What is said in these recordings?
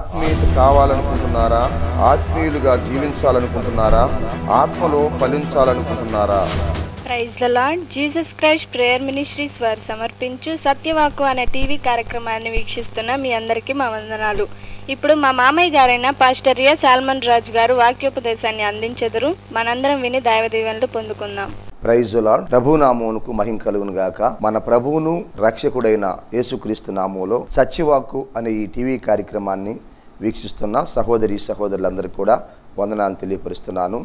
ఆత్మీయత కావాలనుకుంటున్నారా? ఆత్మీయులుగా జీవించాలనుకుంటున్నారా? ఆత్మలో ఫలించాలనుకుంటున్నారా? Praise the lord. Jesus Christ prayer ministries వారు సమర్పించు సత్యవాక్కు అనే టీవీ కార్యక్రమాన్ని వీక్షిస్తున్న మీ అందరికీ మా వందనాలు. ఇప్పుడు మా మామయ్య గారైన పాస్టర్ రియా సాల్మన్ రాజు గారు వాక్యోపదేశాన్ని అందించెదరు. మనందరం విని దైవ దీవెనలు పొందుకుందాం. Praise the lord. ప్రభు నామమునకు మహిమ కలుగును గాక. మన ప్రభువును రక్షకుడైన యేసుక్రీస్తు నామములో సత్యవాక్కు అనే ఈ టీవీ కార్యక్రమాన్ని వీక్షిస్తున్న సహోదరి సహోదరులందరికీ కూడా వందనాలు తెలియపరుస్తున్నాను.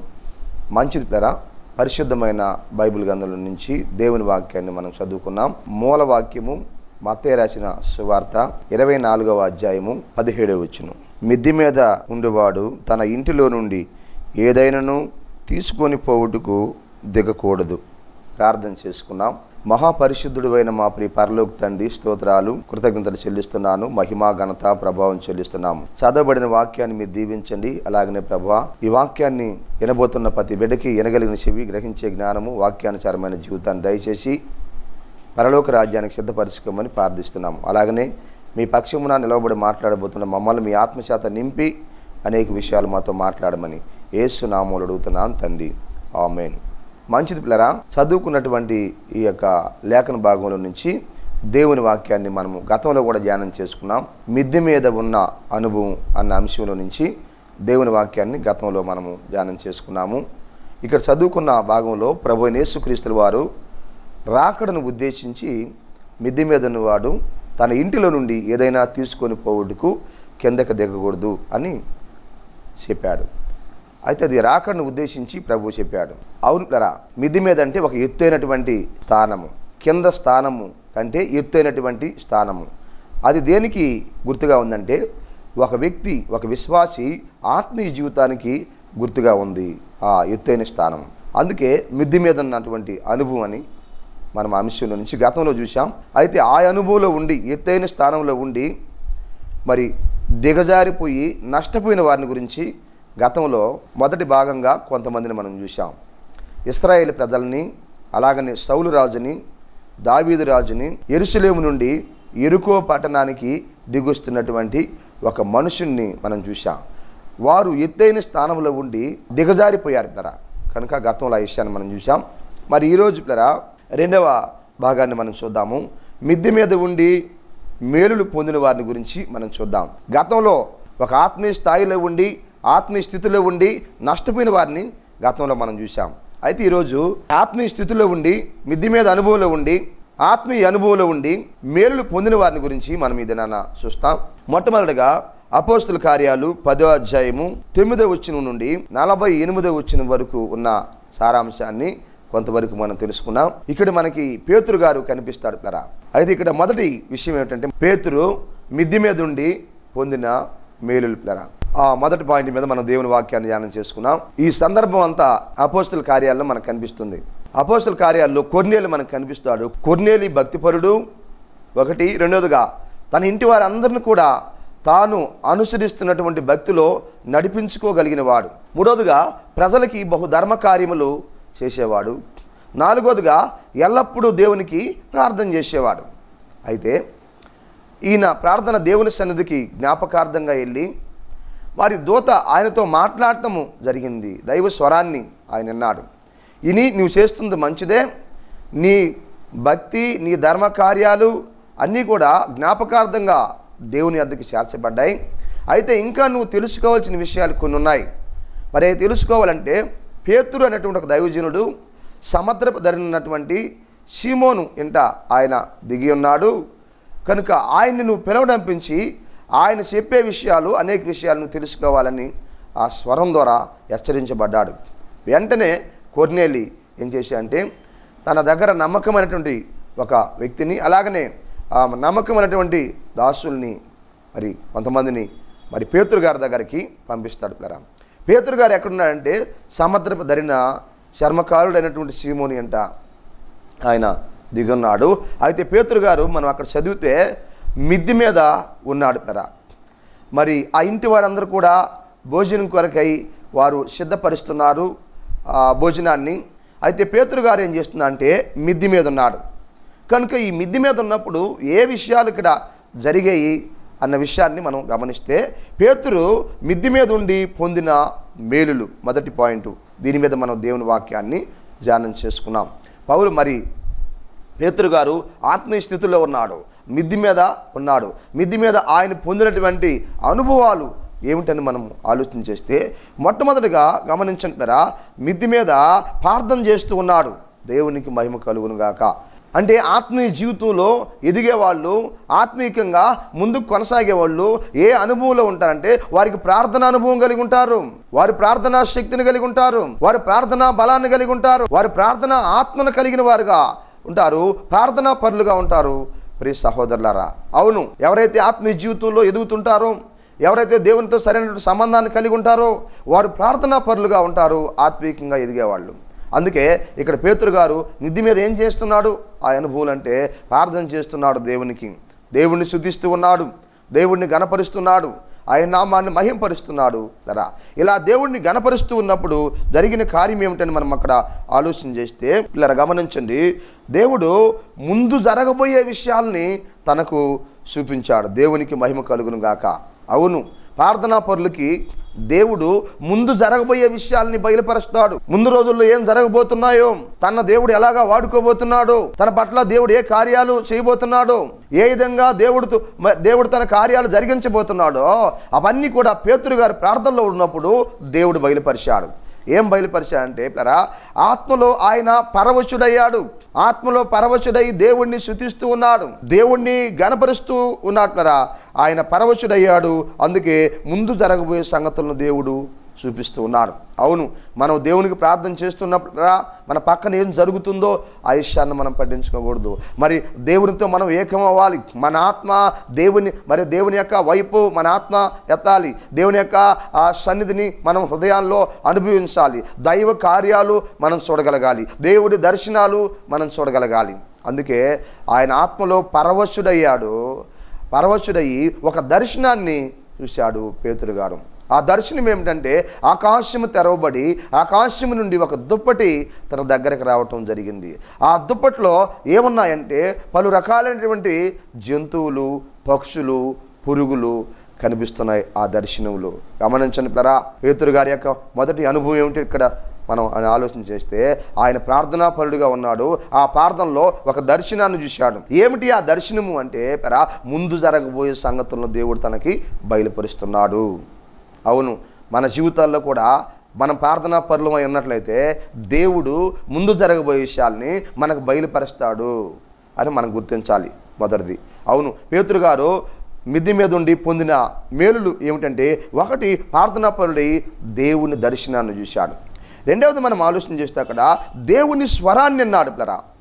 మంచిది ప్లరా, పరిశుద్ధమైన బైబిల్ గ్రంథంలో నుంచి దేవుని వాక్యాన్ని మనం చదువుకున్నాం. మూల వాక్యము మత్తయి రాసిన సువార్త 24వ అధ్యాయము 17వ వచనం. మిద్ది మీద ఉండేవాడు తన ఇంటిలో నుండి ఏదైనాను తీసుకొని పోవుటకు దిగకూడదు. ప్రార్థన చేసుకున్నాం. మహాపరిశుద్ధుడైన మా ప్రియ పరలోక తండ్రి, స్తోత్రాలు కృతజ్ఞతలు చెల్లిస్తున్నాను. మహిమా ఘనత ప్రభావం చెల్లిస్తున్నాము. చదవబడిన వాక్యాన్ని మీరు దీవించండి. అలాగనే ప్రభువా, ఈ వాక్యాన్ని వినబోతున్న ప్రతి బిడ్డకి వినగలిగిన చెవి, గ్రహించే జ్ఞానము, వాక్యానుసారమైన జీవితాన్ని దయచేసి పరలోక రాజ్యానికి సిద్ధపరచుకోమని ప్రార్థిస్తున్నాము. అలాగనే మీ పక్షమున నిలవబడి మాట్లాడబోతున్న మమ్మల్ని మీ ఆత్మచేత నింపి అనేక విషయాలు మాతో మాట్లాడమని యేసు నామములో అడుగుతున్నాను తండ్రి, ఆమేన్. మంచిది పిల్లరా, చదువుకున్నటువంటి ఈ యొక్క లేఖన భాగంలో నుంచి దేవుని వాక్యాన్ని మనము గతంలో కూడా ధ్యానం చేసుకున్నాం. మిద్దె మీద ఉన్న అనుభవం అన్న అంశంలో నుంచి దేవుని వాక్యాన్ని గతంలో మనము ధ్యానం చేసుకున్నాము. ఇక్కడ చదువుకున్న భాగంలో ప్రభు యేసుక్రీస్తుల వారు రాకడను ఉద్దేశించి మిద్దె మీద ఉన్నవాడు తన ఇంటిలో నుండి ఏదైనా తీసుకొని పోవుటకు కిందకు దిగకూడదు అని చెప్పాడు. అయితే అది రాకడను ఉద్దేశించి ప్రభువు చెప్పాడు. అవును ప్లరా, మిద్ది మీద అంటే ఒక ఎత్తైనటువంటి స్థానము, కింద స్థానము కంటే ఎత్తైనటువంటి స్థానము. అది దేనికి గుర్తుగా ఉందంటే ఒక వ్యక్తి, ఒక విశ్వాసి ఆత్మీయ జీవితానికి గుర్తుగా ఉంది ఆ ఎత్తైన స్థానం. అందుకే మిద్ది మీద ఉన్నటువంటి అనుభవం అని మనం అంశంలో నుంచి గతంలో చూసాం. అయితే ఆ అనుభవంలో ఉండి, ఎత్తైన స్థానంలో ఉండి మరి దిగజారిపోయి నష్టపోయిన వారిని గురించి గతంలో మొదటి భాగంగా కొంతమందిని మనం చూసాం. ఇశ్రాయేలు ప్రజల్ని, అలాగనే సౌలు రాజుని, దావీదు రాజుని, యెరూషలేము నుండి యెరికో పట్టణానికి దిగొస్తున్నటువంటి ఒక మనుషుణ్ణి మనం చూసాం. వారు ఎత్తైన స్థానంలో ఉండి దిగజారిపోయారు కదా. కనుక గతంలో ఆ విషయాన్ని మనం చూసాం. మరి ఈరోజు పిల్లరా రెండవ భాగాన్ని మనం చూద్దాము. మిద్దె మీద ఉండి మేలులు పొందిన వారిని గురించి మనం చూద్దాం. గతంలో ఒక ఆత్మీయ స్థాయిలో ఉండి, ఆత్మీయ స్థితిలో ఉండి నష్టపోయిన వారిని గతంలో మనం చూసాం. అయితే ఈరోజు ఆత్మీయ స్థితిలో ఉండి, మిద్ది మీద అనుభవంలో ఉండి, ఆత్మీయ అనుభవంలో ఉండి మేలులు పొందిన వారిని గురించి మనం ఈ దినాన చూస్తాం. మొట్టమొదటిగా అపోస్తుల కార్యాలు 10వ అధ్యాయము 9వ వచనం నుండి 48వ వచనం వరకు ఉన్న సారాంశాన్ని కొంతవరకు మనం తెలుసుకున్నాం. ఇక్కడ మనకి పేతురు గారు కనిపిస్తాడు కదా. అయితే ఇక్కడ మొదటి విషయం ఏమిటంటే పేతురు మిద్ది మీద ఉండి పొందిన మేలులు పిల్లరా. ఆ మొదటి పాయింట్ మీద మనం దేవుని వాక్యాన్ని ధ్యానం చేసుకున్నాం. ఈ సందర్భం అంతా అపోస్తుల కార్యాల్లో మనకు కనిపిస్తుంది. అపోస్తుల కార్యాల్లో కొర్నేలి మనకు కనిపిస్తాడు. కొర్నేలి భక్తిపరుడు ఒకటి. రెండోదిగా తన ఇంటి వారందరిని కూడా తాను అనుసరిస్తున్నటువంటి భక్తిలో నడిపించుకోగలిగిన వాడు. మూడోదిగా ప్రజలకి బహుధర్మ కార్యములు చేసేవాడు. నాలుగోదిగా ఎల్లప్పుడూ దేవునికి ప్రార్థన చేసేవాడు. అయితే ఈయన ప్రార్థన దేవుని సన్నిధికి జ్ఞాపకార్థంగా వెళ్ళి వారి దూత ఆయనతో మాట్లాడటము జరిగింది. దైవ స్వరాన్ని ఆయన విన్నాడు. ఇని నువ్వు చేస్తుంది మంచిదే, నీ భక్తి, నీ ధర్మ కార్యాలు అన్నీ కూడా జ్ఞాపకార్థంగా దేవుని వద్దకు చేర్చబడ్డాయి. అయితే ఇంకా నువ్వు తెలుసుకోవాల్సిన విషయాలు కొన్ని ఉన్నాయి. మరి అవి తెలుసుకోవాలంటే పేతురు అనేటువంటి ఒక దైవజనుడు సముద్రపు ధరినటువంటి సీమోను ఇంట ఆయన దిగి ఉన్నాడు. కనుక ఆయన్ని నువ్వు పిలవడంపించి ఆయన చెప్పే విషయాలు, అనేక విషయాలు నువ్వు తెలుసుకోవాలని ఆ స్వరం ద్వారా హెచ్చరించబడ్డాడు. వెంటనే కొర్నేలి ఏం చేశా అంటే తన దగ్గర నమ్మకమైనటువంటి ఒక వ్యక్తిని, అలాగనే ఆ నమ్మకమైనటువంటి దాసుల్ని, మరి కొంతమందిని మరి పేతురు గారి దగ్గరికి పంపిస్తాడు కదా. పేతురు గారు ఎక్కడున్నాడంటే సముద్రపు ధరిన చర్మకారుడైనటువంటి సీమోని అంట ఆయన దిగున్నాడు. అయితే పేతురు గారు మనం అక్కడ చదివితే మిద్ది మీద ఉన్నాడు కదా. మరి ఆ ఇంటి వారందరూ కూడా భోజనం కొరకై వారు సిద్ధపరుస్తున్నారు ఆ భోజనాన్ని. అయితే పేతురు గారు ఏం చేస్తున్నా అంటే మిద్ది మీద ఉన్నాడు. కనుక ఈ మిద్ది మీద ఉన్నప్పుడు ఏ విషయాలు ఇక్కడ జరిగాయి అన్న విషయాన్ని మనం గమనిస్తే, పేతురు మిద్ది మీద ఉండి పొందిన మేలులు మొదటి పాయింట్. దీని మీద మనం దేవుని వాక్యాన్ని ధ్యానం చేసుకున్నాం. పౌలు మరి పేతురు గారు ఆత్మీయ స్థితిలో ఉన్నాడు, మిద్ది మీద ఉన్నాడు. మిద్ది మీద ఆయన పొందినటువంటి అనుభవాలు ఏమిటని మనం ఆలోచన చేస్తే, మొట్టమొదటిగా గమనించారా, మిద్ది మీద ప్రార్థన చేస్తూ ఉన్నాడు. దేవునికి మహిమ కలుగును గాక. అంటే ఆత్మీయ జీవితంలో ఎదిగేవాళ్ళు, ఆత్మీయంగా ముందుకు కొనసాగేవాళ్ళు ఏ అనుభవంలో ఉంటారంటే, వారికి ప్రార్థన అనుభవం కలిగి ఉంటారు, వారి ప్రార్థనా శక్తిని కలిగి ఉంటారు, వారి ప్రార్థనా బలాన్ని కలిగి ఉంటారు, వారి ప్రార్థన ఆత్మను కలిగిన వారుగా ఉంటారు, ప్రార్థనా పరులుగా ఉంటారు. ప్రియ సహోదరులారా, అవును, ఎవరైతే ఆత్మీయ జీవితంలో ఎదుగుతుంటారో, ఎవరైతే దేవునితో సరైన సంబంధాన్ని కలిగి ఉంటారో, వారు ప్రార్థనా పరులుగా ఉంటారు, ఆత్మీయంగా ఎదిగేవాళ్ళు. అందుకే ఇక్కడ పేతురు గారు మిద్ది మీద ఏం చేస్తున్నాడు? ఆ అనుభవం అంటే ప్రార్థన చేస్తున్నాడు, దేవుణ్ణి స్తుతిస్తూ ఉన్నాడు, దేవుణ్ణి గణపరుస్తున్నాడు, ఆయన నామాన్ని మహింపరుస్తున్నాడు కదా. ఇలా దేవుణ్ణి గణపరుస్తూ ఉన్నప్పుడు జరిగిన కార్యం ఏమిటని మనం అక్కడ ఆలోచన చేస్తే, ఇలా గమనించండి, దేవుడు ముందు జరగబోయే విషయాల్ని తనకు చూపించాడు. దేవునికి మహిమ కలుగును గాక. అవును, ప్రార్థనా పరులకి దేవుడు ముందు జరగబోయే విషయాల్ని బయలుపరుస్తాడు. ముందు రోజుల్లో ఏం జరగబోతున్నాయో, తన దేవుడు ఎలాగా వాడుకోబోతున్నాడో, తన పట్ల దేవుడు ఏ కార్యాలు చేయబోతున్నాడో, ఏ విధంగా దేవుడు తన కార్యాలు జరిగించబోతున్నాడో, అవన్నీ కూడా పేతురు గారి ప్రార్థనలో ఉన్నప్పుడు దేవుడు బయలుపరిచాడు. ఏం బయలుపరిచాడంటే, ఆత్మలో ఆయన పరవశుడయ్యాడు. ఆత్మలో పరవశుడై దేవుణ్ణి స్తుతిస్తూ ఉన్నాడు, దేవుణ్ణి గణపరుస్తూ ఉన్నాడు. ఆయన పరవశుడయ్యాడు. అందుకే ముందు జరగబోయే సంగతులను దేవుడు చూపిస్తూ ఉన్నాడు. అవును, మనం దేవునికి ప్రార్థన చేస్తున్నప్పుడు మన పక్కన ఏం జరుగుతుందో ఆ విషయాన్ని మనం పట్టించుకోకూడదు. మరి దేవునితో మనం ఏకమవ్వాలి. మన ఆత్మ దేవుని యొక్క వైపు మన ఆత్మ ఎత్తాలి. దేవుని యొక్క ఆ సన్నిధిని మనం హృదయాల్లో అనుభవించాలి. దైవ కార్యాలు మనం చూడగలగాలి, దేవుడి దర్శనాలు మనం చూడగలగాలి. అందుకే ఆయన ఆత్మలో పరవశుడయ్యి ఒక దర్శనాన్ని చూశాడు పేతురు గారు. ఆ దర్శనం ఏమిటంటే, ఆకాశము తెరవబడి ఆకాశము నుండి ఒక దుప్పటి తన దగ్గరకు రావటం జరిగింది. ఆ దుప్పట్లో ఏమున్నాయంటే, పలు రకాలైనటువంటి జంతువులు, పక్షులు, పురుగులు కనిపిస్తున్నాయి ఆ దర్శనంలో. గమనించండి పేతురు గారి యొక్క మొదటి అనుభవం ఏమిటి ఇక్కడ మనం ఆలోచన చేస్తే, ఆయన ప్రార్థనా పరుడుగా ఉన్నాడు. ఆ ప్రార్థనలో ఒక దర్శనాన్ని చూశాడు. ఏమిటి ఆ దర్శనము అంటే, ముందు జరగబోయే సంగతులను దేవుడు తనకి బయలుపరుస్తున్నాడు. అవును, మన జీవితాల్లో కూడా మనం ప్రార్థనా పరులమై ఉన్నట్లయితే దేవుడు ముందు జరగబోయే విషయాల్ని మనకు బయలుపరుస్తాడు అని మనం గుర్తించాలి. మొదటిది, అవును, పేతురు గారు మిద్ది మీద ఉండి పొందిన మేలులు ఏమిటంటే, ఒకటి, ప్రార్థనా పరుడై దేవుని దర్శనాన్ని చూశాడు. రెండవది మనం ఆలోచన చేస్తే, అక్కడ దేవుని స్వరాన్ని అన్నాడు,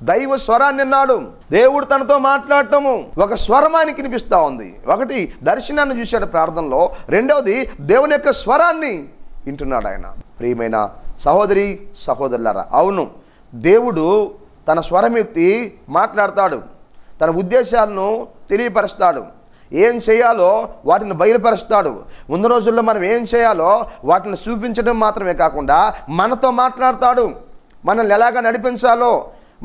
దైవ స్వరాన్ని అన్నాడు. దేవుడు తనతో మాట్లాడటము ఒక స్వరం ఆయనకి వినిపిస్తూ ఉంది. ఒకటి, దర్శనాన్ని చూశాడు ప్రార్థనలో. రెండవది, దేవుని యొక్క స్వరాన్ని వింటున్నాడు ఆయన. ప్రియమైన సహోదరి సహోదరులారా, అవును, దేవుడు తన స్వరం ఎత్తి మాట్లాడతాడు, తన ఉద్దేశాలను తెలియపరుస్తాడు, ఏం చేయాలో వాటిని బయలుపరుస్తాడు. ముందు రోజుల్లో మనం ఏం చేయాలో వాటిని చూపించడం మాత్రమే కాకుండా మనతో మాట్లాడతాడు. మనల్ని ఎలాగ నడిపించాలో,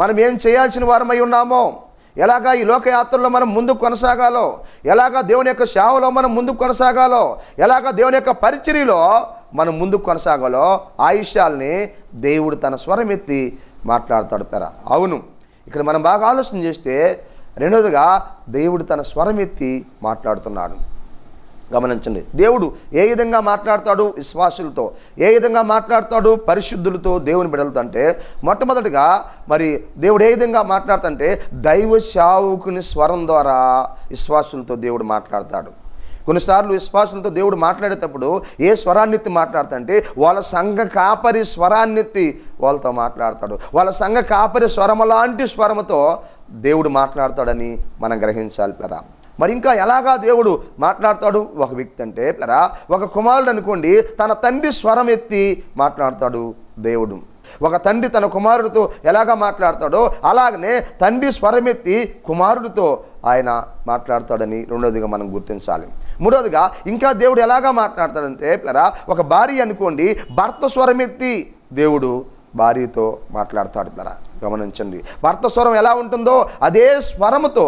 మనం ఏం చేయాల్సిన వారమై ఉన్నామో, ఎలాగా ఈ లోకయాత్రలో మనం ముందుకు కొనసాగాలో, ఎలాగా దేవుని యొక్క సేవలో మనం ముందుకు కొనసాగాలో, ఎలాగా దేవుని యొక్క పరిచర్యలో మనం ముందుకు కొనసాగాలో, ఆ విషయాల్ని దేవుడు తన స్వరం ఎత్తి మాట్లాడతాడు. అవును, ఇక్కడ మనం బాగా ఆలోచన చేస్తే, రెండవదిగా దేవుడు తన స్వరం ఎత్తి మాట్లాడుతున్నాడు. గమనించండి, దేవుడు ఏ విధంగా మాట్లాడతాడు విశ్వాసులతో, ఏ విధంగా మాట్లాడతాడు పరిశుద్ధులతో, దేవుని బిడ్డలతో అంటే, మొట్టమొదటిగా మరి దేవుడు ఏ విధంగా మాట్లాడుతుంటే, దైవ సేవకుని స్వరం ద్వారా విశ్వాసులతో దేవుడు మాట్లాడతాడు. కొన్నిసార్లు విశ్వాసులతో దేవుడు మాట్లాడేటప్పుడు ఏ స్వరాన్నెత్తి మాట్లాడతాడంటే, వాళ్ళ సంఘ కాపరి స్వరాన్నెత్తి వాళ్ళతో మాట్లాడతాడు. వాళ్ళ సంఘ కాపరి స్వరము లాంటి స్వరముతో దేవుడు మాట్లాడతాడని మనం గ్రహించాలి. మరి ఇంకా ఎలాగా దేవుడు మాట్లాడతాడు ఒక వ్యక్తి అంటే, ఒక కుమారుడు అనుకోండి, తన తండ్రి స్వరం ఎత్తి మాట్లాడతాడు దేవుడు. ఒక తండ్రి తన కుమారుడితో ఎలాగా మాట్లాడతాడో అలాగనే తండ్రి స్వరమెత్తి కుమారుడితో ఆయన మాట్లాడతాడని రెండోదిగా మనం గుర్తించాలి. మూడోదిగా ఇంకా దేవుడు ఎలాగా మాట్లాడతాడంటే, ఒక భార్య అనుకోండి, భర్త స్వరమెత్తి దేవుడు భార్యతో మాట్లాడతాడు. గమనించండి, భర్త స్వరం ఎలా ఉంటుందో అదే స్వరముతో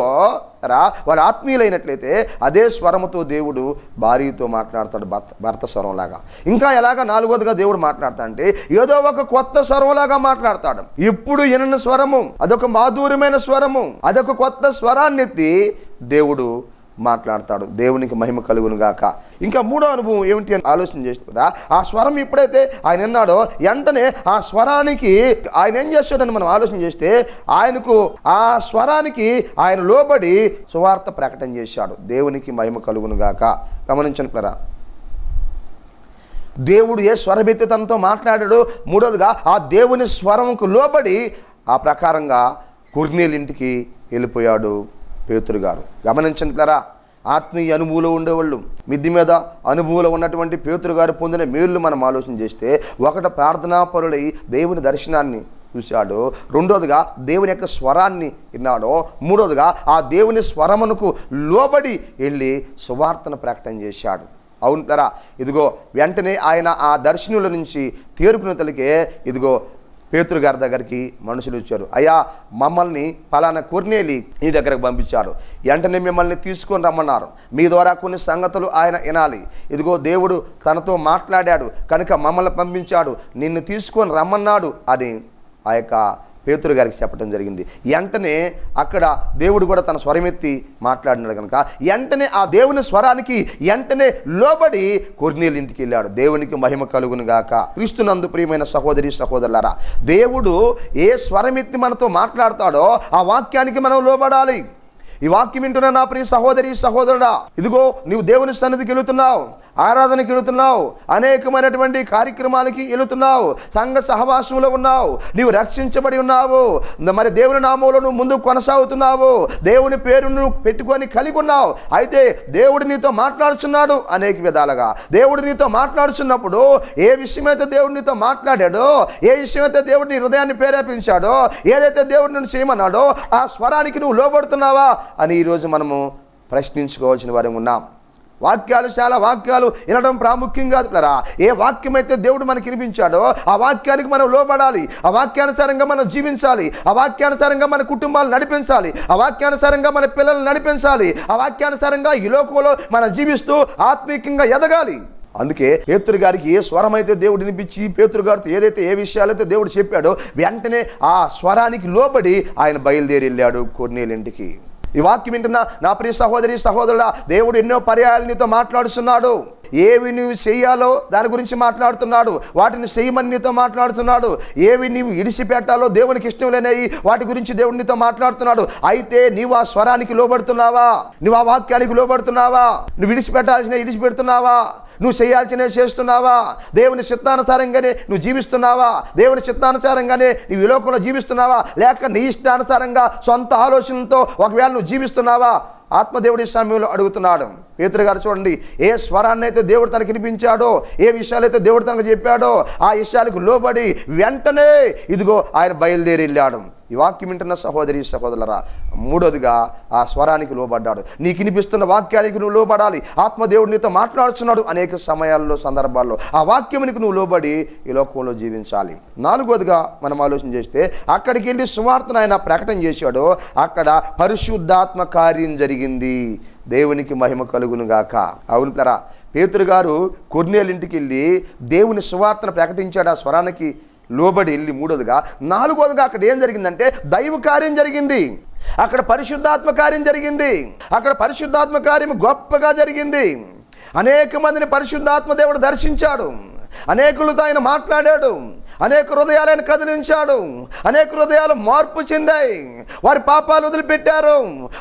వాళ్ళు ఆత్మీయులైనట్లయితే అదే స్వరముతో దేవుడు భార్యతో మాట్లాడతాడు, భర్త స్వరంలాగా. ఇంకా ఎలాగా నాలుగోదిగా దేవుడు మాట్లాడతా అంటే ఏదో ఒక కొత్త స్వరంలాగా మాట్లాడతాడు. ఇప్పుడు వినని స్వరము, అదొక మాధుర్యమైన స్వరము, అదొక కొత్త స్వరాన్ని ఎత్తి దేవుడు మాట్లాడతాడు. దేవునికి మహిమ కలుగును గాక. ఇంకా మూడో అనుభవం ఏమిటి అని ఆలోచన చేస్తున్నా, ఆ స్వరం ఎప్పుడైతే ఆయన విన్నాడో వెంటనే ఆ స్వరానికి ఆయన ఏం చేస్తాడని మనం ఆలోచన చేస్తే ఆయనకు ఆ స్వరానికి ఆయన లోబడి సువార్త ప్రకటన చేశాడు. దేవునికి మహిమ కలుగును గాక. గమనించనుకున్నారా, దేవుడు ఏ స్వరమెత్తి తనతో మాట్లాడాడో మూడోదిగా ఆ దేవుని స్వరంకు లోబడి ఆ ప్రకారంగా కొర్నేలు ఇంటికి వెళ్ళిపోయాడు పేతురు గారు. గమనించనుకున్నారా, ఆత్మీయ అనుభవంలో ఉండేవాళ్ళు, మిద్ది మీద అనుభవంలో ఉన్నటువంటి పేతురు గారు పొందిన మేళ్ళు మనం ఆలోచన చేస్తే ఒకటి ప్రార్థనాపరులై దేవుని దర్శనాన్ని చూశాడు, రెండోదిగా దేవుని యొక్క స్వరాన్ని విన్నాడు, మూడోదిగా ఆ దేవుని స్వరమునకు లోబడి వెళ్ళి సువార్తను ప్రకటన చేశాడు. అవును, ఇదిగో వెంటనే ఆయన ఆ దర్శనుల నుంచి తేరుకున్న తలికే ఇదిగో పేతురు గారి దగ్గరికి మనుషులు వచ్చారు. అయ్యా, మమ్మల్ని పలానా కొర్నేలి నీ దగ్గరకు పంపించాడు, వెంటనే మిమ్మల్ని తీసుకొని రమ్మన్నారు, మీ ద్వారా కొన్ని సంగతులు ఆయన వినాలి, ఇదిగో దేవుడు తనతో మాట్లాడాడు కనుక మమ్మల్ని పంపించాడు, నిన్ను తీసుకొని రమ్మన్నాడు అని ఆ యొక్క పేతురు గారికి చెప్పడం జరిగింది. వెంటనే అక్కడ దేవుడు కూడా తన స్వరమెత్తి మాట్లాడినాడు కనుక వెంటనే ఆ దేవుని స్వరానికి వెంటనే లోబడి కొర్నేలు ఇంటికి వెళ్ళాడు. దేవునికి మహిమ కలుగును గాక. క్రీస్తునందు ప్రియమైన సహోదరి సహోదరులారా, దేవుడు ఏ స్వరమెత్తి మనతో మాట్లాడతాడో ఆ వాక్యానికి మనం లోబడాలి. ఈ వాక్యం వింటున్నా నా ప్రియ సహోదరి సహోదరుడా, ఇదిగో నీవు దేవుని సన్నిధికి వెళుతున్నావు, ఆరాధనకి వెళుతున్నావు, అనేకమైనటువంటి కార్యక్రమాలకి వెళుతున్నావు, సంఘ సహవాసంలో ఉన్నావు, నీవు రక్షించబడి ఉన్నావు, మరి దేవుని నామంలో నువ్వు ముందుకు కొనసాగుతున్నావు, దేవుని పేరును పెట్టుకొని కలిగి ఉన్నావు. అయితే దేవుడు నీతో మాట్లాడుచున్నాడు అనేక విధాలుగా. దేవుడు నీతో మాట్లాడుచున్నప్పుడు ఏ విషయమైతే దేవుడు నీతో మాట్లాడాడో, ఏ విషయమైతే దేవుడు నీ హృదయాన్ని ప్రేరేపించాడో, ఏదైతే దేవుడు నిన్ను చేయమన్నాడో ఆ స్వరానికి నువ్వు లోబడుతున్నావా అని ఈరోజు మనము ప్రశ్నించుకోవాల్సిన వారు ఉన్నాం. చాలా వాక్యాలు వినడం ప్రాముఖ్యం కాదు. ఏ వాక్యం అయితే దేవుడు మనకి వినిపించాడో ఆ వాక్యానికి మనం లోబడాలి, ఆ వాక్యానుసారంగా మనం జీవించాలి, ఆ వాక్యానుసారంగా మన కుటుంబాలు నడిపించాలి, ఆ వాక్యానుసారంగా మన పిల్లల్ని నడిపించాలి, ఆ వాక్యానుసారంగా ఈ లోకంలో మనం జీవిస్తూ ఆత్మీయంగా ఎదగాలి. అందుకే పేతురు గారికి ఏ స్వరం అయితే దేవుడు వినిపించి పేతురు గారితో ఏదైతే ఏ విషయాలైతే దేవుడు చెప్పాడో వెంటనే ఆ స్వరానికి లోబడి ఆయన బయలుదేరి వెళ్ళాడు కొర్నేలు ఇంటికి. ఈ వాక్యం వింటున్నా నా ప్రియ సహోదరి సహోదరుడా, దేవుడు ఎన్నో పర్యాయాలు నీతో మాట్లాడుతున్నాడు. ఏవి నువ్వు చెయ్యాలో దాని గురించి మాట్లాడుతున్నాడు, వాటిని చేయమని నీతో మాట్లాడుతున్నాడు. ఏవి నీవు ఇడిసిపెట్టాలో దేవునికి ఇష్టం లేనివి వాటి గురించి దేవుడు నీతో మాట్లాడుతున్నాడు. అయితే నీవు ఆ స్వరానికి లోబడుతున్నావా? నువ్వు ఆ వాక్యానికి లోబడుతున్నావా? నువ్వు విడిచిపెట్టాల్సిన విడిచిపెడుతున్నావా? నువ్వు చేయాల్సినవి చేస్తున్నావా? దేవుని చిత్తానుసారంగానే నువ్వు జీవిస్తున్నావా? దేవుని చిత్తానుసారంగానే నువ్వు ఈ లోకంలో జీవిస్తున్నావా? లేక నీ ఇష్టానుసారంగా సొంత ఆలోచనలతో ఒకవేళ నువ్వు జీవిస్తున్నావా? ఆత్మదేవుడి సమయంలో అడుగుతున్నాడు. పేతురు గారు చూడండి, ఏ స్వరాన్ని అయితే దేవుడు తనకి వినిపించాడో, ఏ విషయాలైతే దేవుడు తనకు చెప్పాడో ఆ విషయాలకు లోబడి వెంటనే ఇదిగో ఆయన బయలుదేరి వెళ్ళాడు. ఈ వాక్యం వింటున్న సహోదరి సహోదరులరా, మూడోదిగా ఆ స్వరానికి లోబడ్డాడు. నీకు వినిపిస్తున్న వాక్యానికి నువ్వు లోబడాలి. ఆత్మదేవుడు నీతో మాట్లాడుతున్నాడు అనేక సమయాల్లో సందర్భాల్లో, ఆ వాక్యానికి నువ్వు లోబడి ఈ లోకంలో జీవించాలి. నాలుగోదిగా మనం ఆలోచన చేస్తే అక్కడికి వెళ్ళి సువార్తను ఆయన ప్రకటన చేశాడు, అక్కడ పరిశుద్ధాత్మ కార్యం జరిగింది. దేవునికి మహిమ కలుగును గాక. అవును ప్లరా, పేతురు గారు కొర్నేలు ఇంటికి వెళ్ళి దేవుని సువార్తను ప్రకటించాడు, ఆ స్వరానికి లోబడి వెళ్ళి. మూడోదిగా నాలుగోదిగా అక్కడ ఏం జరిగిందంటే దైవ కార్యం జరిగింది. అక్కడ పరిశుద్ధాత్మ కార్యం జరిగింది. అక్కడ పరిశుద్ధాత్మ కార్యం గొప్పగా జరిగింది. అనేక మందిని పరిశుద్ధాత్మ దేవుడు దర్శించాడు, అనేకులతో ఆయన మాట్లాడాడు, అనేక హృదయాలు ఆయన కదిలించాడు, అనేక హృదయాలు మార్పు చెందాయి, వారి పాపాలు వదిలిపెట్టారు,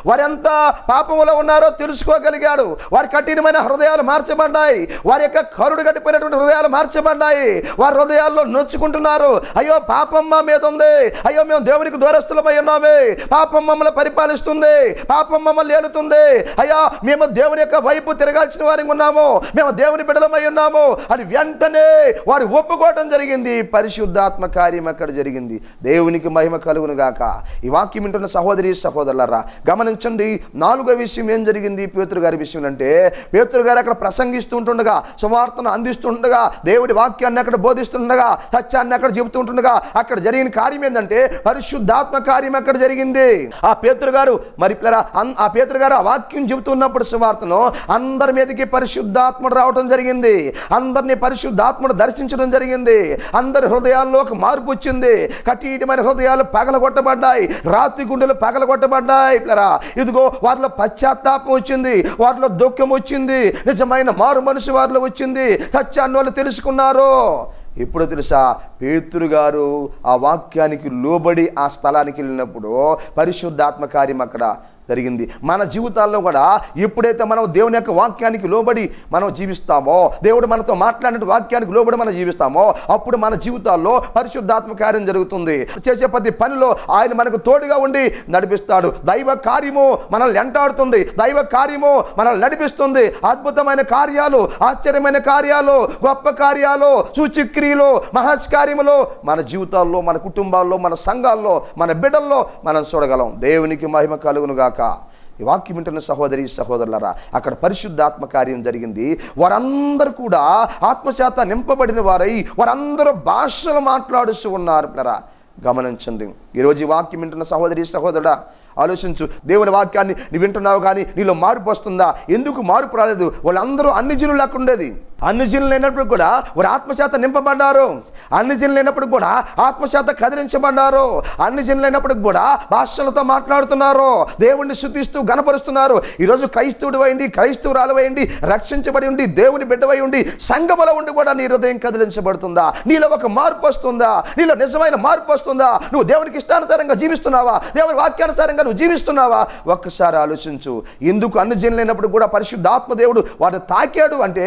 వారు ఎంత పాపంలో ఉన్నారో తెలుసుకోగలిగాడు, వారి కఠినమైన హృదయాలు మార్చబడ్డాయి, వారి యొక్క కరుడు గట్టిపోయినటువంటి హృదయాలు మార్చబడ్డాయి. వారి హృదయాల్లో నొచ్చుకుంటున్నారు, అయ్యో పాపం మా మీద ఉంది, అయ్యో మేము దేవునికి దూరస్తులమై ఉన్నామే, పాపం మమ్మల్ని పరిపాలిస్తుంది, పాపం మమ్మల్ని ఏలుతుంది, అయ్యా మేము దేవుని యొక్క వైపు తిరగాల్సిన వారికి ఉన్నాము, మేము దేవుని బిడ్డలమై ఉన్నాము అని వెంటనే వారు ఒప్పుకోవటం జరిగింది. పరిశుద్ధాత్మ కార్యం అక్కడ జరిగింది. దేవునికి మహిమ కలుగును గాక. ఈ వాక్యం వింటున్న సహోదరి సహోదరులారా గమనించండి. 4వ విషయం ఏం జరిగింది పేతురు గారి విషయం అంటే, పేతురు గారు అక్కడ ప్రసంగిస్తుండగా, సువార్తను అందిస్తుండగా, దేవుడి వాక్యాన్ని అక్కడ బోధిస్తుండగా, సత్యాన్ని అక్కడ చెబుతుంటుండగా అక్కడ జరిగిన కార్యం ఏంటంటే పరిశుద్ధాత్మ కార్యం అక్కడ జరిగింది. ఆ పేతురు గారు ఆ వాక్యం చెబుతున్నప్పుడు సువార్తను అందరి మీదకి పరిశుద్ధాత్ముడు రావడం జరిగింది. అందరినీ పరిశుద్ధాత్ముడు దర్శించడం జరిగింది. అందరి హృదయాల్లో ఒక మార్పు వచ్చింది. కఠినమైన హృదయాలు పగలగొట్టబడ్డాయి. రాతి గుండెలు పగలగొట్టబడ్డాయి. ఇదిగో వారిలో పశ్చాత్తాపం వచ్చింది, వారిలో దుఃఖం వచ్చింది, నిజమైన మారు మనసు వారిలో వచ్చింది. సత్యాన్ని వాళ్ళు తెలుసుకున్నారు. ఎప్పుడు తెలుసా, పేతురు గారు ఆ వాక్యానికి లోబడి ఆ స్థలానికి వెళ్ళినప్పుడు పరిశుద్ధాత్మ కార్యం అక్కడ జరిగింది. మన జీవితాల్లో కూడా ఎప్పుడైతే మనం దేవుని యొక్క వాక్యానికి లోబడి మనం జీవిస్తామో, దేవుడు మనతో మాట్లాడిన వాక్యానికి లోబడి మనం జీవిస్తామో, అప్పుడు మన జీవితాల్లో పరిశుద్ధాత్మ కార్యం జరుగుతుంది. చేసే ప్రతి పనిలో ఆయన మనకు తోడుగా ఉండి నడిపిస్తాడు. దైవ కార్యము మనల్ని వెంటాడుతుంది. దైవ కార్యము మనల్ని నడిపిస్తుంది. అద్భుతమైన కార్యాలు, ఆశ్చర్యమైన కార్యాలు, గొప్ప కార్యాలు, సూచక్రియలు, మహత్కార్యములు మన జీవితాల్లో, మన కుటుంబాల్లో, మన సంఘాల్లో, మన బిడ్డల్లో మనం చూడగలం. దేవునికి మహిమ కలుగును గాక. ఈ వాక్యం వింటున్న సహోదరి సహోదరులారా అక్కడ పరిశుద్ధాత్మ కార్యం జరిగింది. వారందరూ కూడా ఆత్మచేత నింపబడిన వారై వారందరూ భాషలు మాట్లాడుతూ ఉన్నారు. గమనించండి. ఈరోజు ఈ వాక్యం వింటున్న సహోదరి సహోదరుడా ఆలోచించు. దేవుని వాక్యాన్ని నువ్వు వింటున్నావు కానీ నీలో మార్పు వస్తుందా? ఎందుకు మార్పు రాలేదు? వాళ్ళందరూ అన్ని జనులు లేకుండా ఉండేది. అన్ని జనులు లేనప్పుడు కూడా వారు ఆత్మచేత నింపబడ్డారు. అన్ని జనులు లేనప్పుడు కూడా ఆత్మచేత కదిలించబడ్డారు. అన్ని జనులు లేనప్పుడు కూడా భాషలతో మాట్లాడుతున్నారు. దేవుణ్ణి స్తుతిస్తూ గణపరుస్తున్నారు. ఈరోజు క్రైస్తవుడు అయింది, క్రైస్తవురాలు అయింది, రక్షించబడి ఉండి, దేవుని బిడ్డవై ఉండి, సంఘములో ఉండి కూడా నీ హృదయం కదిలించబడుతుందా? నీలో ఒక మార్పు వస్తుందా? నీలో నిజమైన మార్పు వస్తుందా? నువ్వు దేవునికి ఇష్టానుసారంగా జీవిస్తున్నావా? దేవుని వాక్యానుసారంగా నువ్వు జీవిస్తున్నావా? ఒక్కసారి ఆలోచించు. ఎందుకు అన్ని జనులు లేనప్పుడు కూడా పరిశుద్ధాత్మ దేవుడు వారిని తాకాడు అంటే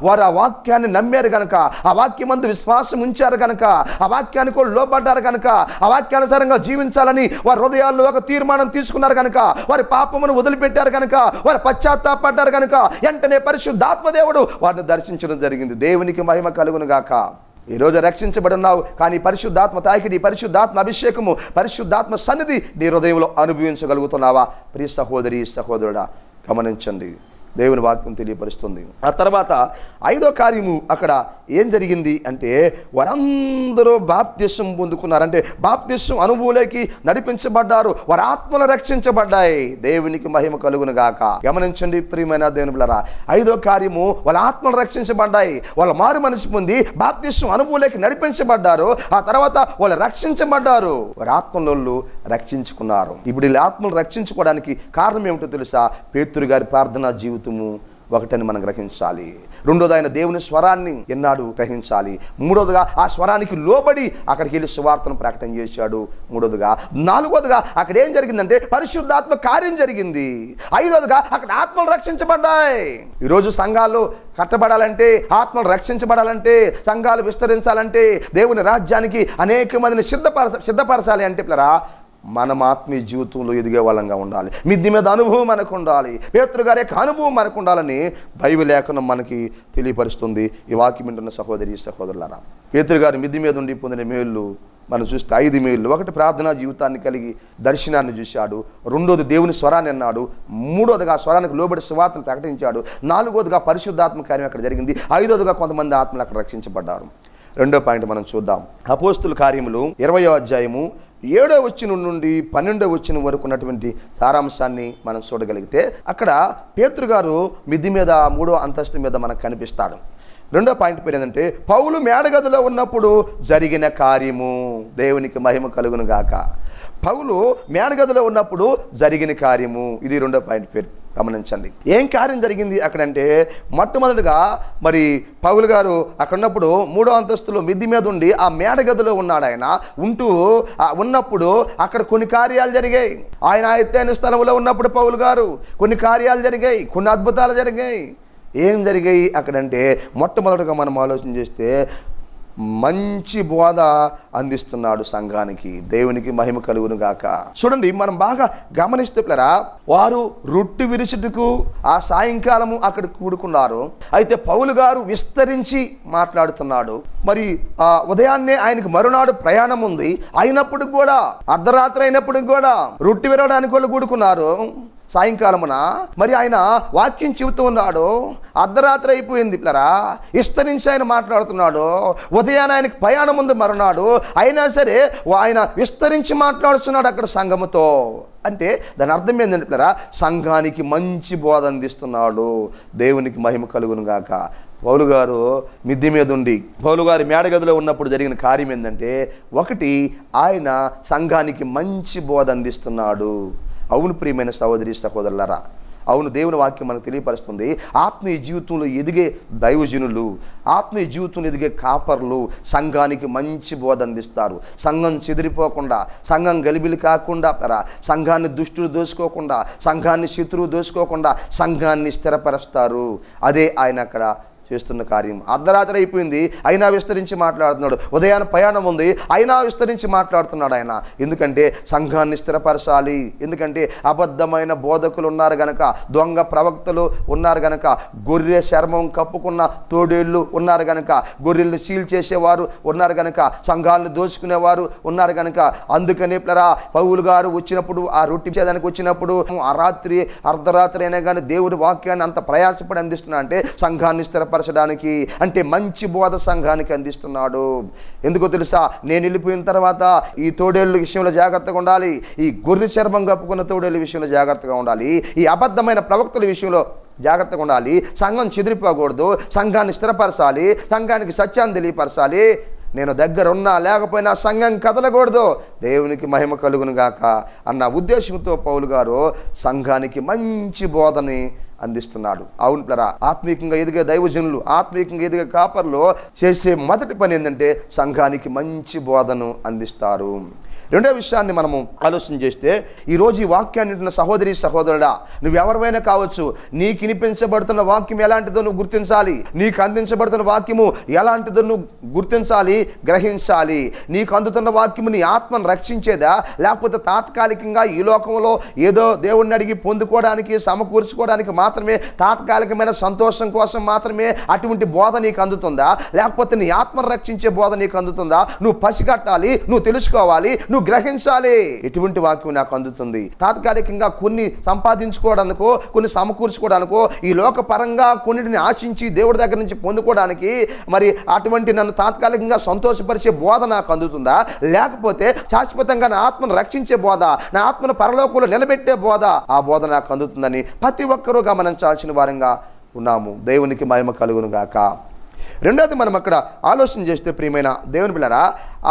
వారు ఆ వాక్యాన్ని నమ్మారు కనుక, ఆ వాక్యమందు విశ్వాసం ఉంచారు కనుక, ఆ వాక్యానికి కూడా లోబడ్డారు కనుక, ఆ వాక్యానుసారంగా జీవించాలని వారి హృదయాల్లో ఒక తీర్మానం తీసుకున్నారు కనుక, వారి పాపమును వదిలిపెట్టారు కనుక, వారు పశ్చాత్తాపడ్డారు కనుక వెంటనే పరిశుద్ధాత్మ దేవుడు వారిని దర్శించడం జరిగింది. దేవునికి మహిమ కలుగును గాక. ఈరోజు రక్షించబడి ఉన్నావు కానీ పరిశుద్ధాత్మ తాకిడి, పరిశుద్ధాత్మ అభిషేకము, పరిశుద్ధాత్మ సన్నిధి నీ హృదయంలో అనుభవించగలుగుతున్నావా? ప్రియ సహోదరి సహోదరుడా గమనించండి. దేవుని వాక్యం తెలియపరుస్తుంది. ఆ తర్వాత 5వ కార్యము అక్కడ ఏం జరిగింది అంటే వారందరూ బాప్తిసం పొందుకున్నారంటే బాప్తిసం అనుభవంలోకి నడిపించబడ్డారు. వారి ఆత్మలు రక్షించబడ్డాయి. దేవునికి మహిమ కలుగును గాక. గమనించండి ప్రియమైన దేవుని బిడ్డలారా, 5వ కార్యము వాళ్ళ ఆత్మలు రక్షించబడ్డాయి. వాళ్ళ మారు మనసు పొంది బాప్తిసం అనుభవంలోకి నడిపించబడ్డారు. ఆ తర్వాత వాళ్ళు రక్షించబడ్డారు. వారి ఆత్మలు రక్షించుకున్నారు. ఇప్పుడు వీళ్ళ ఆత్మలు రక్షించుకోవడానికి కారణం ఏమిటో తెలుసా? పేతురు గారి ప్రార్థనా జీవితం ఒకటని మనం గ్రహించాలి. రెండోది ఆయన దేవుని స్వరాన్ని ఎన్నాడు గ్రహించాలి. మూడోదిగా ఆ స్వరానికి లోబడి అక్కడికి వెళ్ళి సువార్తను ప్రకటన చేశాడు. నాలుగోదిగా అక్కడ ఏం జరిగిందంటే పరిశుద్ధాత్మ కార్యం జరిగింది. 5వదిగా అక్కడ ఆత్మలు రక్షించబడ్డాయి. ఈరోజు సంఘాలు కట్టబడాలంటే, ఆత్మలు రక్షించబడాలంటే, సంఘాలు విస్తరించాలంటే, దేవుని రాజ్యానికి అనేక మందిని సిద్ధపరచాలి అంటే మనం ఆత్మీయ జీవితంలో ఎదిగే వాళ్ళంగా ఉండాలి. మిద్ది మీద అనుభవం మనకు ఉండాలి. పేతురు గారి యొక్క అనుభవం మనకు ఉండాలని దైవ లేఖనం మనకి తెలియపరుస్తుంది. ఈ వాక్యం వింటున్న సహోదరి సహోదరులారా, పేతురు గారు మిద్ది మీద ఉండి పొందిన మేళ్ళు మనం చూస్తే 5 మేళ్ళు. ఒకటి ప్రార్థనా జీవితాన్ని కలిగి దర్శనాన్ని చూశాడు. రెండోది దేవుని స్వరాన్ని అన్నాడు. మూడోదిగా స్వరానికి లోబడి సువార్తను ప్రకటించాడు. నాలుగోదిగా పరిశుద్ధాత్మ కార్యం అక్కడ జరిగింది. 5వదిగా కొంతమంది ఆత్మలు అక్కడ రక్షించబడ్డారు. రెండో పాయింట్ మనం చూద్దాం. అపోస్తుల కార్యములు 20వ అధ్యాయము 7వ వచనం నుండి 12వ వచనం వరకు ఉన్నటువంటి సారాంశాన్ని మనం చూడగలిగితే అక్కడ పేతురు గారు మిద్ది మీద 3వ అంతస్తు మీద మనకు కనిపిస్తాడు. రెండో పాయింట్ పేరు ఏంటంటే పౌలు మేడగదిలో ఉన్నప్పుడు జరిగిన కార్యము. దేవునికి మహిమ కలుగును గాక. పౌలు మేడగదిలో ఉన్నప్పుడు జరిగిన కార్యము, ఇది రెండో పాయింట్ పేరు. గమనించండి ఏం కార్యం జరిగింది అక్కడంటే, మొట్టమొదటిగా మరి పౌలు గారు అక్కడ ఉన్నప్పుడు 3వ అంతస్తులో మిద్ది మీద ఉండి ఆ మేడగదిలో ఉన్నాడు. ఆయన ఉన్నప్పుడు అక్కడ కొన్ని కార్యాలు జరిగాయి. ఆయన ఎత్తైన స్థలంలో ఉన్నప్పుడు పౌలు గారు కొన్ని కార్యాలు జరిగాయి, కొన్ని అద్భుతాలు జరిగాయి. ఏం జరిగాయి అక్కడంటే, మొట్టమొదటిగా మనం ఆలోచన చేస్తే మంచి బోధ అందిస్తున్నాడు సంఘానికి. దేవునికి మహిమ కలుగును గాక. చూడండి, మనం బాగా గమనిస్తే పిల్లరా, వారు రొట్టె విరుచుటకు ఆ సాయంకాలము అక్కడ కూడుకున్నారు. అయితే పౌలు గారు విస్తరించి మాట్లాడుతున్నాడు. మరి ఆ ఉదయాన్నే ఆయనకు మరునాడు ప్రయాణం ఉంది. అయినప్పటికి కూడా, అర్ధరాత్రి అయినప్పటికి కూడా రొట్టె విరవడానికి వాళ్ళు కూడుకున్నారు సాయంకాలమున. మరి ఆయన వాక్యం చెబుతూ ఉన్నాడు. అర్ధరాత్రి అయిపోయింది పిల్లరా, విస్తరించి ఆయన మాట్లాడుతున్నాడు. ఉదయాన్నే ఆయనకు ప్రయాణం ఉంది మరునాడు, అయినా సరే ఆయన విస్తరించి మాట్లాడుతున్నాడు అక్కడ సంఘముతో. అంటే దాని అర్థం ఏంటంటే పిల్లరా, సంఘానికి మంచి బోధ అందిస్తున్నాడు. దేవునికి మహిమ కలుగును గాక. పౌలు గారు మిద్దె మీద ఉండి, పౌలు గారు మేడగదిలో ఉన్నప్పుడు జరిగిన కార్యం ఏంటంటే, ఒకటి, ఆయన సంఘానికి మంచి బోధ అందిస్తున్నాడు. అవును ప్రియమైన సహోదరి సహోదరులారా, అవును, దేవుని వాక్యం మనకు తెలియపరుస్తుంది. ఆత్మీయ జీవితంలో ఎదిగే దైవజనులు, ఆత్మీయ జీవితంలో ఎదిగే కాపర్లు సంఘానికి మంచి బోధ అందిస్తారు. సంఘం చెదిరిపోకుండా, సంఘం గలిబిలి కాకుండా, సంఘాన్ని దుష్టులు దోసుకోకుండా, సంఘాన్ని శత్రువు దోసుకోకుండా సంఘాన్ని స్థిరపరుస్తారు. అదే ఆయన అక్కడ చేస్తున్న కార్యం. అర్ధరాత్రి అయిపోయింది, అయినా విస్తరించి మాట్లాడుతున్నాడు. ఉదయాన్ని ప్రయాణం ఉంది, అయినా విస్తరించి మాట్లాడుతున్నాడు ఆయన. ఎందుకంటే సంఘాన్ని స్థిరపరచాలి. ఎందుకంటే అబద్ధమైన బోధకులు ఉన్నారు గనక, దొంగ ప్రవక్తలు ఉన్నారు గనక, గొర్రె చర్మం కప్పుకున్న తోడేళ్ళు ఉన్నారు గనక, గొర్రెల్ని సీల్ చేసేవారు ఉన్నారు గనక, సంఘాలను దోచుకునేవారు ఉన్నారు గనక, అందుకనే పిల్లరా పౌలు గారు వచ్చినప్పుడు, ఆ రొట్టె చేయడానికి వచ్చినప్పుడు, ఆ రాత్రి అర్ధరాత్రి అయినా కానీ దేవుడి వాక్యాన్ని అంత ప్రయాసపడి అందిస్తున్నా అంటే సంఘాన్ని స్థిరపరచడానికి, అంటే మంచి బోధ సంఘానికి అందిస్తున్నాడు. ఎందుకో తెలుసా, నేను వెళ్ళిపోయిన తర్వాత ఈ తోడేళ్ళ విషయంలో జాగ్రత్తగా ఉండాలి, ఈ గొర్రె చర్మం కప్పుకున్న తోడేళ్ళ విషయంలో జాగ్రత్తగా ఉండాలి, ఈ అబద్ధమైన ప్రవక్తల విషయంలో జాగ్రత్తగా ఉండాలి. సంఘం చెదిరిపోకూడదు, సంఘాన్ని స్థిరపరచాలి, సంఘానికి సత్యాన్ని తెలియపరచాలి. నేను దగ్గర ఉన్నా లేకపోయినా సంఘం కదలకూడదు. దేవునికి మహిమ కలుగును గాక అన్న ఉద్దేశంతో పౌలు గారు సంఘానికి మంచి బోధని అందిస్తున్నాడు. అవును పిల్లరా, ఆత్మీయంగా ఎదిగే దైవజనులు, ఆత్మీయంగా ఎదిగే కాపర్లు చేసే మొదటి పని ఏంటంటే సంఘానికి మంచి బోధను అందిస్తారు. రెండో విషయాన్ని మనము ఆలోచన చేస్తే, ఈరోజు ఈ వాక్యాన్ని వింటున్న సహోదరి సహోదరుడా, నువ్వెవరైనా కావచ్చు, నీకు వినిపించబడుతున్న వాక్యం ఎలాంటిదో నువ్వు గుర్తించాలి. నీకు అందించబడుతున్న వాక్యము ఎలాంటిదో నువ్వు గుర్తించాలి, గ్రహించాలి. నీకు అందుతున్న వాక్యము నీ ఆత్మను రక్షించేదా, లేకపోతే తాత్కాలికంగా ఈ లోకంలో ఏదో దేవుడిని అడిగి పొందుకోవడానికి, సమకూర్చుకోవడానికి మాత్రమే, తాత్కాలికమైన సంతోషం కోసం మాత్రమే అటువంటి బోధ నీకు అందుతుందా, లేకపోతే నీ ఆత్మను రక్షించే బోధ నీకు అందుతుందా? నువ్వు పసిగట్టాలి, నువ్వు తెలుసుకోవాలి, నువ్వు గ్రహించాలి. ఎటువంటి వాక్యం నాకు అందుతుంది? తాత్కాలికంగా కొన్ని సంపాదించుకోవడానికో, కొన్ని సమకూర్చుకోవడానికో, ఈ లోక పరంగా కొన్నిటిని ఆశించి దేవుడి దగ్గర నుంచి పొందుకోవడానికి, మరి అటువంటి నన్ను తాత్కాలికంగా సంతోషపరిచే బోధ నాకు అందుతుందా, లేకపోతే శాశ్వతంగా నా ఆత్మను రక్షించే బోధ, నా ఆత్మను పరలోకంలో నిలబెట్టే బోధ, ఆ బోధ నాకు అందుతుందని ప్రతి ఒక్కరూ గమనించాల్సిన వారంగా ఉన్నాము. దేవునికి మహిమ కలుగును గాక. రెండోది, మనం అక్కడ ఆలోచన చేస్తే ప్రియమైన దేవుని పిల్లరా,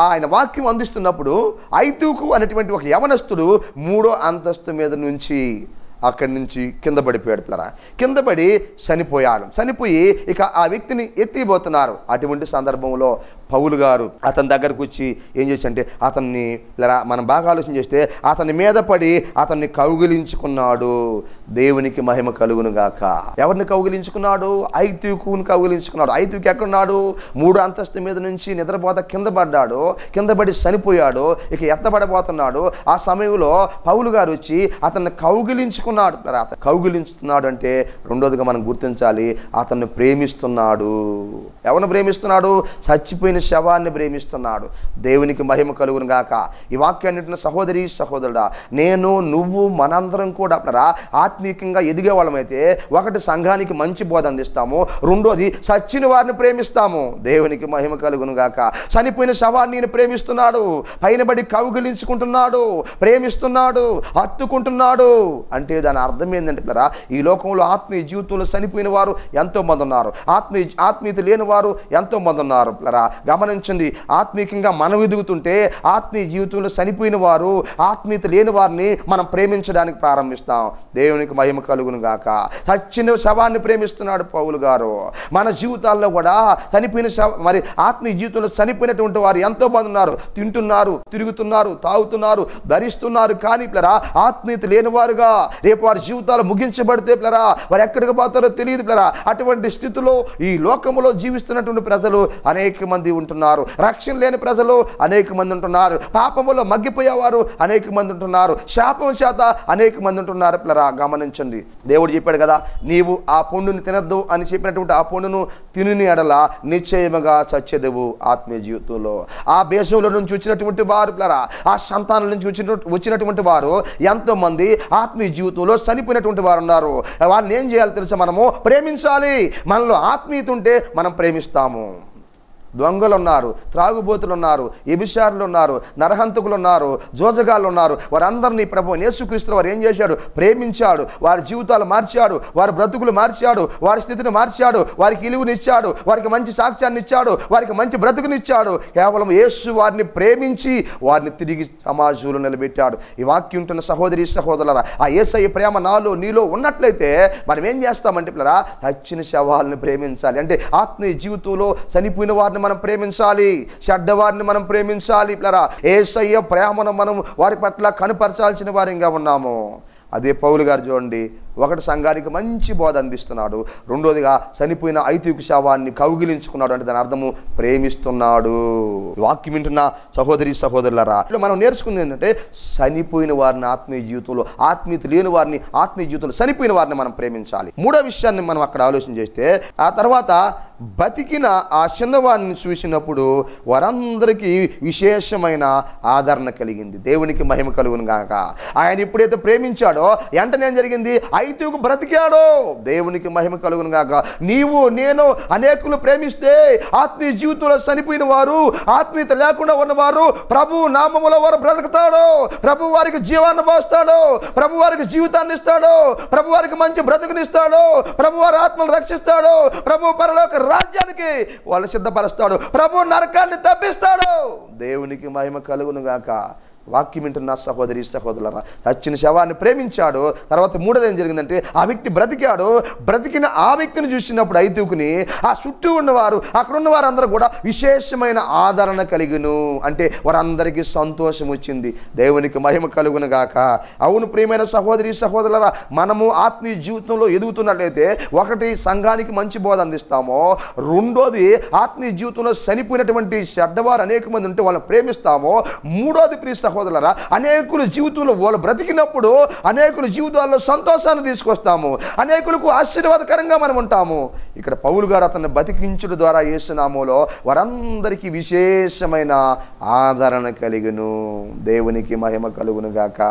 ఆయన వాక్యం అందిస్తున్నప్పుడు ఐతుకు అనేటువంటి ఒక యవనస్తుడు 3వ అంతస్తు మీద నుంచి అక్కడి నుంచి కింద పడిపోయాడు పిల్లరా. కింద పడి చనిపోయాడు. చనిపోయి ఇక ఆ వ్యక్తిని ఎత్తిపోతున్నారు. అటువంటి సందర్భంలో పౌలు గారు అతని దగ్గరకు వచ్చి ఏం చేశాడంటే, అతన్ని పిల్లరా మనం బాగా ఆలోచన చేస్తే అతని మీద పడి అతన్ని కౌగిలించుకున్నాడు. దేవునికి మహిమ కలుగును గాక. ఎవరిని కౌగిలించుకున్నాడు? ఐతుకుని కౌగిలించుకున్నాడు. ఐతుకు ఎక్కడున్నాడు? 3వ అంతస్తు మీద నుంచి నిద్రపోత కింద పడ్డాడు. కింద పడి చనిపోయాడు. ఇక ఎత్తబడబోతున్నాడు. ఆ సమయంలో పౌలు గారు వచ్చి అతన్ని కౌగిలించుకున్నాడు. కౌగిలించుతున్నాడు అంటే రెండోదిగా మనం గుర్తించాలి, అతన్ని ప్రేమిస్తున్నాడు. ఎవరిని ప్రేమిస్తున్నాడు? చచ్చిపోయిన శవాన్ని ప్రేమిస్తున్నాడు. దేవునికి మహిమ కలుగును గాక. ఈ వాక్యాన్ని సహోదరి సహోదరుడా, నేను నువ్వు మనందరం కూడా ఆత్మీయంగా ఎదిగే వాళ్ళమైతే, ఒకటి సంఘానికి మంచి బోధ అందిస్తాము, రెండోది చచ్చిన వారిని ప్రేమిస్తాము. దేవునికి మహిమ కలుగును గాక. చనిపోయిన శవాన్ని నేను ప్రేమిస్తున్నాడు, పైన బడి కౌగిలించుకుంటున్నాడు, ప్రేమిస్తున్నాడు, హత్తుకుంటున్నాడు. అంటే దాని అర్థం ఏంటంటే పిల్లరా, ఈ లోకంలో ఆత్మీయ జీవితంలో చనిపోయిన వారు ఎంతో మంది ఉన్నారు, ఆత్మీయత లేని వారు ఎంతో మంది ఉన్నారు పిల్లరా. గమనించండి, ఆత్మీయంగా మనం ఎదుగుతుంటే ఆత్మీయ జీవితంలో చనిపోయిన వారు, ఆత్మీయత లేని వారిని మనం ప్రేమించడానికి ప్రారంభిస్తాం. దేవునికి మహిమ కలుగును గాక. చచ్చిన శవాన్ని ప్రేమిస్తున్నాడు పౌలు గారు. మన జీవితాల్లో కూడా చనిపోయిన మరి ఆత్మీయ జీవితంలో చనిపోయినటువంటి వారు ఎంతో మంది ఉన్నారు. తింటున్నారు, తిరుగుతున్నారు, తాగుతున్నారు, ధరిస్తున్నారు, కానీ పిల్లరా ఆత్మీయత లేని వారుగా, రేపు వారి జీవితాలు ముగించబడితే పిల్లరా వారు ఎక్కడికి పోతారో తెలియదు పిల్లరా. అటువంటి స్థితిలో ఈ లోకంలో జీవిస్తున్నటువంటి ప్రజలు అనేక మంది ఉంటున్నారు. రక్షణ లేని ప్రజలు అనేక మంది ఉంటున్నారు. పాపములో మగ్గిపోయేవారు అనేక మంది ఉంటున్నారు. శాపం చేత అనేక మంది ఉంటున్నారు పిల్లరా. గమనించండి, దేవుడు చెప్పాడు కదా, నీవు ఆ పండుని తినద్దు అని చెప్పినటువంటి ఆ పండును తిని ఎడల నిశ్చయముగా చచ్చేదవు ఆత్మీయ జీవితంలో. ఆ దేశంలో నుంచి వచ్చినటువంటి వారు పిల్లరా, ఆ సంతానం నుంచి వచ్చినటువంటి వారు ఎంతో మంది ఆత్మీయ జీవితంలో చనిపోయినటువంటి వారు ఉన్నారు. వాళ్ళని ఏం చేయాలి తెలుసా? మనము ప్రేమించాలి. మనలో ఆత్మీయత ఉంటే మనం ప్రేమిస్తాము. దొంగలు ఉన్నారు, త్రాగుబోతులు ఉన్నారు, వ్యభిచారులు ఉన్నారు, నరహంతకులు ఉన్నారు, జోజగాళ్ళు ఉన్నారు. వారందరినీ ప్రభువు యేసుక్రీస్తు వారు ఏం చేశాడు? ప్రేమించాడు. వారి జీవితాలు మార్చాడు, వారి బ్రతుకులు మార్చాడు, వారి స్థితిని మార్చాడు, వారికి ఇలువనిచ్చాడు, వారికి మంచి సాక్ష్యాన్ని ఇచ్చాడు, వారికి మంచి బ్రతుకునిచ్చాడు. కేవలం యేసు వారిని ప్రేమించి వారిని తిరిగి సమాజంలో నిలబెట్టాడు. ఈ వాక్యం ఉంటున్న సహోదరి సహోదరులారా, ఆ యేసయ్య ప్రేమ నాలో నీలో ఉన్నట్లయితే మనం ఏం చేస్తామంటే పిల్లరా, చచ్చిన శవాలను ప్రేమించాలి. అంటే ఆత్మీయ జీవితంలో చనిపోయిన వారిని మనం ప్రేమించాలి, చెడ్డవారిని మనం ప్రేమించాలి పిల్లరా. యేసయ్య ప్రేమను మనం వారి పట్ల కనుపరచాల్సిన వారిగా ఉన్నాము. అదే పౌలు గారు చూడండి, ఒకటి సంఘానికి మంచి బోధ అందిస్తున్నాడు, రెండోదిగా చనిపోయిన ఐతిహ్య శవాన్ని కౌగిలించుకున్నాడు. అంటే దాని అర్థము ప్రేమిస్తున్నాడు. వాక్యం వింటున్న సహోదరి సహోదరులారా, మనం నేర్చుకుంది ఏంటంటే చనిపోయిన వారిని ఆత్మీయ జీవితంలో, ఆత్మీయత లేని వారిని ఆత్మీయ జీవితంలో చనిపోయిన వారిని మనం ప్రేమించాలి. మూడో విషయాన్ని మనం అక్కడ ఆలోచన చేస్తే, ఆ తర్వాత బతికిన ఆ చిన్నవాడిని చూసినప్పుడు వారందరికీ విశేషమైన ఆదరణ కలిగింది. దేవునికి మహిమ కలుగును గాక. ఆయన ఎప్పుడైతే ప్రేమించాడో వెంటనే ఏం జరిగింది? ఐదుకు బ్రతికాడో. దేవునికి మహిమ కలుగును గాక. నీవు నేను అనేకులు ప్రేమిస్తే ఆత్మీయ జీవితంలో చనిపోయిన వారు, ఆత్మీయత లేకుండా ఉన్నవారు ప్రభు నామములో వారు బ్రతుకుతాడు. ప్రభు వారికి జీవాన్ని పోస్తాడు, ప్రభు వారికి జీవితాన్ని ఇస్తాడు, ప్రభు వారికి మంచి బ్రతుకునిస్తాడు, ప్రభు వారి ఆత్మను రక్షిస్తాడు, ప్రభు పరలోక రాజ్యానికి వాళ్ళు సిద్ధపరుస్తాడు, ప్రభు నరకాన్ని తప్పిస్తాడు. దేవునికి మహిమ కలుగును గాక. వాక్యం వింటున్న సహోదరి సహోదరులారా, చచ్చిన శవాన్ని ప్రేమించాడు. తర్వాత మూడోది ఏం జరిగిందంటే, ఆ వ్యక్తి బ్రతికాడు. బ్రతికిన ఆ వ్యక్తిని చూసినప్పుడు ఐదుకుని ఆ చుట్టూ ఉన్నవారు, అక్కడ ఉన్న వారందరూ కూడా విశేషమైన ఆదరణ కలిగిను. అంటే వారందరికీ సంతోషం వచ్చింది. దేవునికి మహిమ కలుగును గాక. అవును ప్రియమైన సహోదరి సహోదరులారా, మనము ఆత్మీయ జీవితంలో ఎదుగుతున్నట్లయితే ఒకటి సంఘానికి మంచి బోధ అందిస్తాము, రెండోది ఆత్మీయ జీవితంలో చనిపోయినటువంటి చెడ్డవారు అనేక మంది ఉంటే వాళ్ళని ప్రేమిస్తాము, మూడోది ప్రియ సహోదరులారా, అనేకుల జీవితంలో వాళ్ళు బ్రతికినప్పుడు అనేకుల జీవితాల్లో సంతోషాన్ని తీసుకొస్తాము, అనేకులకు ఆశీర్వాదకరంగా మనం ఉంటాము. ఇక్కడ పౌలు గారు అతన్ని బతికించుట ద్వారా యేసు నామములో వారందరికీ విశేషమైన ఆదరణ కలిగును. దేవునికి మహిమ కలుగును గాక.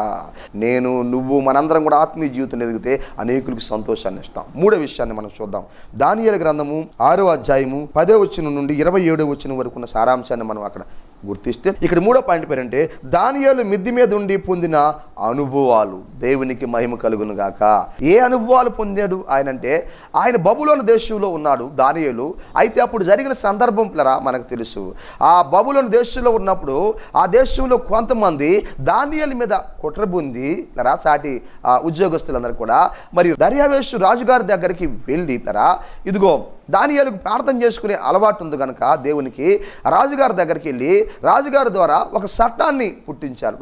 నేను నువ్వు మనందరం కూడా ఆత్మీయ జీవితం ఎదిగితే అనేకులకు సంతోషాన్ని ఇస్తాం. మూడో విషయాన్ని మనం చూద్దాం. దానియేలు గ్రంథము 6వ అధ్యాయము 10వ వచనం నుండి 27వ వచనం వరకు ఉన్న సారాంశాన్ని మనం అక్కడ గుర్తిస్తే, ఇక్కడ మూడో పాయింట్ పేరంటే దానియేలు మిద్ది మీద ఉండి పొందిన అనుభవాలు. దేవునికి మహిమ కలుగును గాక. ఏ అనుభవాలు పొందాడు ఆయన అంటే, ఆయన బబులోను దేశంలో ఉన్నాడు దానియేలు. అయితే అప్పుడు జరిగిన సందర్భం పిల్లరా మనకు తెలుసు. ఆ బబులోను దేశంలో ఉన్నప్పుడు ఆ దేశంలో కొంతమంది దానియేలు మీద కుట్రబుంది పిల్లరా, సాటి ఉద్యోగస్తులందరూ కూడా మరియు దర్యావేషు రాజుగారి దగ్గరికి వెళ్ళి పిల్లరా, ఇదిగో దానియేలుకు ప్రార్థన చేసుకునే అలవాటు ఉంది కనుక దేవునికి రాజుగారి దగ్గరికి వెళ్ళి రాజుగారి ద్వారా ఒక చట్టాన్ని పుట్టించారు.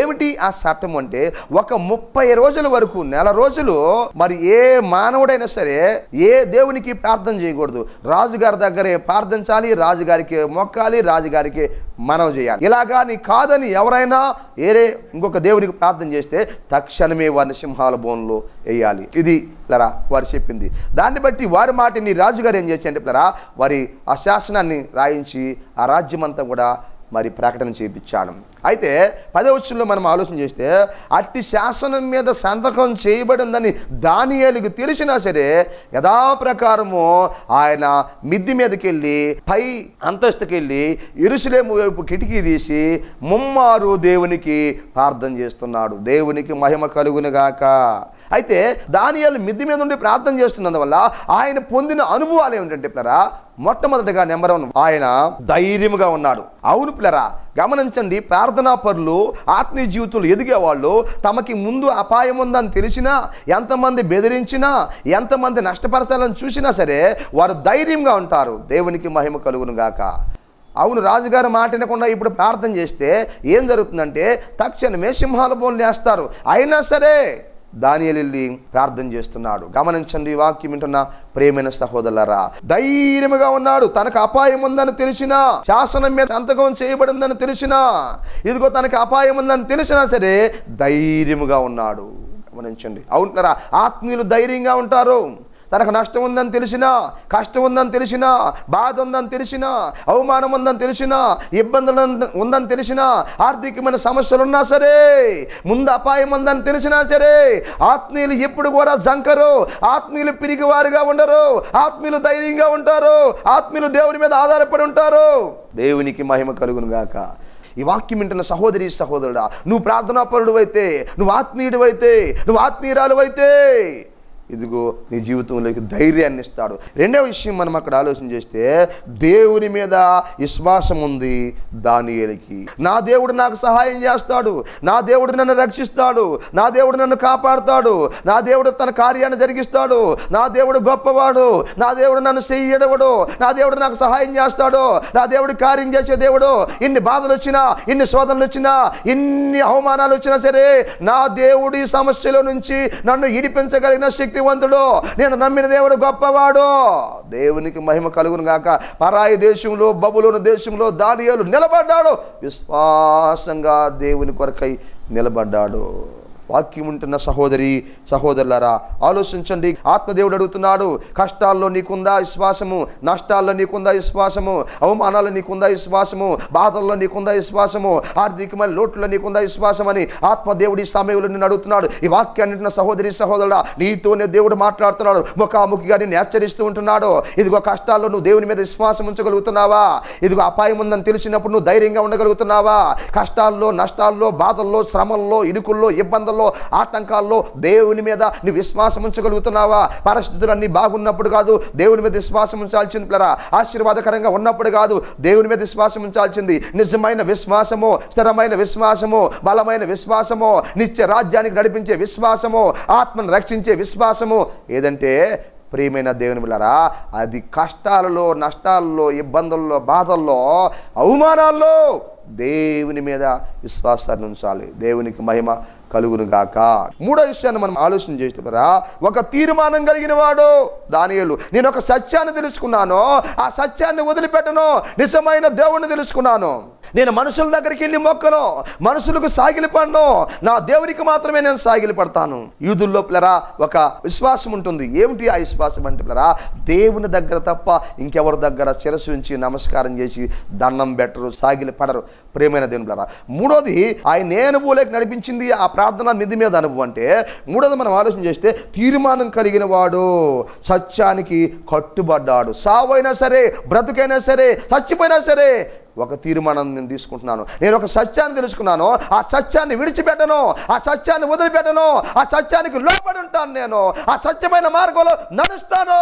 ఏమిటి ఆ చట్టం అంటే, ఒక 30 రోజుల వరకు, నెల రోజులు మరి ఏ మానవుడైనా సరే ఏ దేవునికి ప్రార్థన చేయకూడదు. రాజుగారి దగ్గరే ప్రార్థించాలి, రాజుగారికి మొక్కాలి, రాజుగారికి మనవి చేయాలి. ఇలాగా నీ కాదని ఎవరైనా ఏరే ఇంకొక దేవునికి ప్రార్థన చేస్తే తక్షణమే వారిని సింహాల బోన్లో వేయాలి. ఇది పిల్లరా వారు చెప్పింది. దాన్ని బట్టి వారి మాటని రాజుగారు ఏం చేసి అంటే పిల్లరా, వారి ఆ శాసనాన్ని రాయించి ఆ రాజ్యమంతా కూడా మరి ప్రకటన చేయించాడు. అయితే 10వ వచనంలో మనం ఆలోచన చేస్తే, అట్టి శాసనం మీద సంతకం చేయబడిందని దానియేలుకు తెలిసినా సరే యథాప్రకారము ఆయన మిద్ది మీదకి వెళ్ళి పై అంతస్తుకి వెళ్ళి యెరూషలేము వైపు కిటికీ తీసి ముమ్మారు దేవునికి ప్రార్థన చేస్తున్నాడు. దేవునికి మహిమ కలుగునుగాక. అయితే దానియేలు మిద్ది మీద ఉండి ప్రార్థన చేస్తున్నందువల్ల ఆయన పొందిన అనుభవాలు ఏమిటంటే పిల్లరా, మొట్టమొదటిగా నెంబర్ 1 ఆయన ధైర్యముగా ఉన్నాడు. అవును పిల్లరా, గమనించండి, ప్రార్థనా పరులు ఆత్మీయ జీవితంలో ఎదిగేవాళ్ళు తమకి ముందు అపాయం ఉందని తెలిసినా, ఎంతమంది బెదిరించినా, ఎంతమంది నష్టపరచాలని చూసినా సరే వారు ధైర్యంగా ఉంటారు. దేవునికి మహిమ కలుగును గాక. అవును, రాజుగారు మాట వినకుండా ఇప్పుడు ప్రార్థన చేస్తే ఏం జరుగుతుందంటే తక్షణమే సింహాల బోన్లు వేస్తారు. అయినా సరే దానియేలు వెళ్ళి ప్రార్థన చేస్తున్నాడు. గమనించండి, వాక్యం వింటున్న ప్రియమైన సహోదరులారా, ధైర్యముగా ఉన్నాడు. తనకు అపాయం ఉందని తెలిసినా, శాసనం మీద సంతకం చేయబడిందని తెలిసినా, ఇదిగో తనకు అపాయం ఉందని తెలిసినా సరే ధైర్యముగా ఉన్నాడు. గమనించండి, అవునురా, ఆత్మీయులు ధైర్యంగా ఉంటారు. తనకు నష్టం ఉందని తెలిసినా, కష్టం ఉందని తెలిసినా, బాధ ఉందని తెలిసినా, అవమానం ఉందని తెలిసినా, ఇబ్బందులు ఉందని తెలిసినా, ఆర్థికమైన సమస్యలు ఉన్నా సరే, ముందు అపాయం ఉందని తెలిసినా సరే, ఆత్మీయులు ఎప్పుడు కూడా జంకరు, ఆత్మీయులు పిరిగివారుగా ఉండరు, ఆత్మీయులు ధైర్యంగా ఉంటారు, ఆత్మీయులు దేవుని మీద ఆధారపడి ఉంటారు. దేవునికి మహిమ కలుగును గాక. ఈ వాక్యం వింటున్న సహోదరి సహోదరుడా, నువ్వు ప్రార్థనాపరుడు అయితే, నువ్వు ఆత్మీయుడు అయితే, నువ్వు ఆత్మీయురాలు అయితే, ఇదిగో నీ జీవితంలోకి ధైర్యాన్ని ఇస్తాడు. రెండవ విషయం మనం అక్కడ ఆలోచన చేస్తే, దేవుని మీద విశ్వాసం ఉంది దానియేలుకి. నా దేవుడు నాకు సహాయం చేస్తాడు, నా దేవుడు నన్ను రక్షిస్తాడు, నా దేవుడు నన్ను కాపాడుతాడు, నా దేవుడు తన కార్యాన్ని జరిగిస్తాడు, నా దేవుడు గొప్పవాడు, నా దేవుడు నన్ను చెయ్యడవడు, నా దేవుడు నాకు సహాయం చేస్తాడు, నా దేవుడు కార్యం చేసే దేవుడు. ఇన్ని బాధలు వచ్చినా, ఇన్ని శోధనలు వచ్చినా, ఇన్ని అవమానాలు వచ్చినా సరే, నా దేవుడి సమస్యల నుంచి నన్ను ఇడిపించగలిగిన శక్తివంతుడు, నేను నమ్మిన దేవుడు గొప్పవాడు. దేవునికి మహిమ కలుగును గాక. పరాయి దేశంలో, బబులోను దేశంలో దానియేలు నిలబడ్డాడు, విశ్వాసంగా దేవుని కొరకై నిలబడ్డాడు. వాక్యం ఉంటున్న సహోదరి సహోదరులారా, ఆలోచించండి. ఆత్మదేవుడు అడుగుతున్నాడు, కష్టాల్లో నీకుందా విశ్వాసము, నష్టాల్లో నీకుందా విశ్వాసము, అవమానాల్లో నీకుందా విశ్వాసము, బాధల్లో నీకుందా విశ్వాసము, ఆర్థికమైన లోటుల్లో నీకుందా విశ్వాసం అని ఆత్మదేవుడి సమయంలో నిన్ను అడుగుతున్నాడు. ఈ వాక్యాన్ని వింటున్న సహోదరి సహోదరుడా, నీతోనే దేవుడు మాట్లాడుతున్నాడు, ముఖాముఖిగా నిన్ను హెచ్చరిస్తూ ఉంటున్నాడు. ఇదిగో కష్టాల్లో నువ్వు దేవుని మీద విశ్వాసం ఉంచగలుగుతున్నావా? ఇదిగో అపాయం ఉందని తెలిసినప్పుడు నువ్వు ధైర్యంగా ఉండగలుగుతున్నావా? కష్టాల్లో, నష్టాల్లో, బాధల్లో, శ్రమల్లో, ఇరుకుల్లో, ఇబ్బందుల్లో, ఆటంకాల్లో దేవుని మీద నీ విశ్వాసం ఉంచగలుగుతున్నావా? పరిస్థితులన్నీ బాగున్నప్పుడు కాదు దేవుని మీద విశ్వాసం ఉంచాల్సింది పిల్లరా, ఆశీర్వాదకరంగా ఉన్నప్పుడు కాదు దేవుని మీద విశ్వాసం ఉంచాల్సింది. నిజమైన విశ్వాసము, స్థిరమైన విశ్వాసము, బలమైన విశ్వాసము, నిత్య రాజ్యానికి నడిపించే విశ్వాసము, ఆత్మను రక్షించే విశ్వాసము ఏదంటే ప్రియమైన దేవుని బిడ్డలారా, అది కష్టాలలో, నష్టాల్లో, ఇబ్బందుల్లో, బాధల్లో, అవమానాల్లో దేవుని మీద విశ్వాసాన్ని ఉంచాలి. దేవునికి మహిమ కలుగును గాక. మూడో విషయాన్ని మనం ఆలోచన చేస్తున్నారా, ఒక తీర్మానం కలిగిన వాడు దానియేలు. నేను ఒక సత్యాన్ని తెలుసుకున్నాను, ఆ సత్యాన్ని వదిలిపెట్టను, నిజమైన దేవుణ్ణి తెలుసుకున్నాను. నేను మనుషుల దగ్గరికి వెళ్ళి మొక్కను, మనుషులకు సాగిలిపడను, నా దేవునికి మాత్రమే నేను సాగిలిపడతాను. యూదుల్లో పిల్లరా ఒక విశ్వాసం ఉంటుంది. ఏమిటి ఆ విశ్వాసం అంటే పిల్లరా, దేవుని దగ్గర తప్ప ఇంకెవరి దగ్గర శిరస్సు ఉంచి నమస్కారం చేసి దండం పెట్టరు, సాగిలిపడరు. ప్రియమైన దేవుని పిల్లరా, మూడోది ఆయన ఏ అనుభవంలోకి నడిపించింది ఆ ప్రార్థన నిధి మీద అనుభవం అంటే, మూడోది మనం ఆలోచన చేస్తే తీర్మానం కలిగిన వాడు, సత్యానికి కట్టుబడ్డాడు. సావైనా సరే, బ్రతుకైనా సరే, చచ్చిపోయినా సరే ఒక తీర్మానం నేను తీసుకుంటున్నాను. నేను ఒక సత్యాన్ని తెలుసుకున్నాను, ఆ సత్యాన్ని విడిచిపెట్టను, ఆ సత్యాన్ని వదిలిపెట్టను, ఆ సత్యానికి లోబడి ఉంటాను, నేను ఆ సత్యమైన మార్గంలో నడుస్తాను.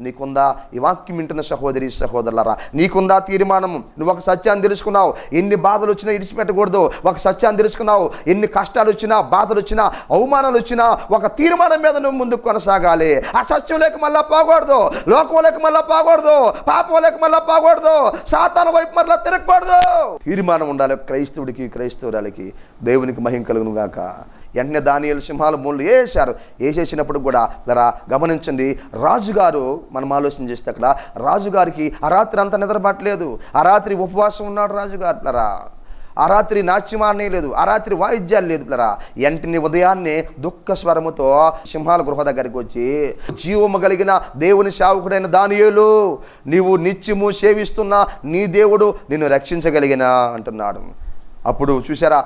నీకుందా? ఈ వాక్యం వింటున్న సహోదరి సహోదరులారా, నీకుందా తీర్మానం? నువ్వు ఒక సత్యాన్ని తెలుసుకున్నావు, ఎన్ని బాధలు వచ్చినా విడిచిపెట్టకూడదు. ఒక సత్యాన్ని తెలుసుకున్నావు, ఎన్ని కష్టాలు వచ్చినా, బాధలు వచ్చినా, అవమానాలు వచ్చినా, ఒక తీర్మానం మీద నువ్వు ముందుకు కొనసాగాలి. ఆ సత్యం లేక మళ్ళా పోకూడదు, లోకం లేక మళ్ళా పోకూడదు, పాపం లేక మళ్ళా పోకూడదు, సాతాను వైపు మళ్ళా తిరగకూడదు. తీర్మానం ఉండాలి క్రైస్తవుడికి, క్రైస్తవురాలకి. దేవునికి మహిమ కలుగును గాక. వెంటనే దానియేలు సింహాల మూలు వేసేసినప్పుడు కూడా లరా గమనించండి, రాజుగారు మనం ఆలోచన చేస్తే అక్కడ రాజుగారికి ఆ రాత్రి అంతా నిద్రపట్టలేదు, ఆ రాత్రి ఉపవాసం ఉన్నాడు రాజుగారు లరా. ఆ రాత్రి నాట్యమాడనే లేదు, ఆ రాత్రి వాయిద్యాలు లేదు పిల్లరా. వెంటనే ఉదయాన్నే దుఃఖ స్వరముతో సింహాల గృహ దగ్గరికి వచ్చి, జీవము కలిగిన దేవుని సేవకుడైన దానియేలు, నీవు నిత్యము సేవిస్తున్న నీ దేవుడు నిన్ను రక్షించగలిగిన అంటున్నాడు. అప్పుడు చూసారా,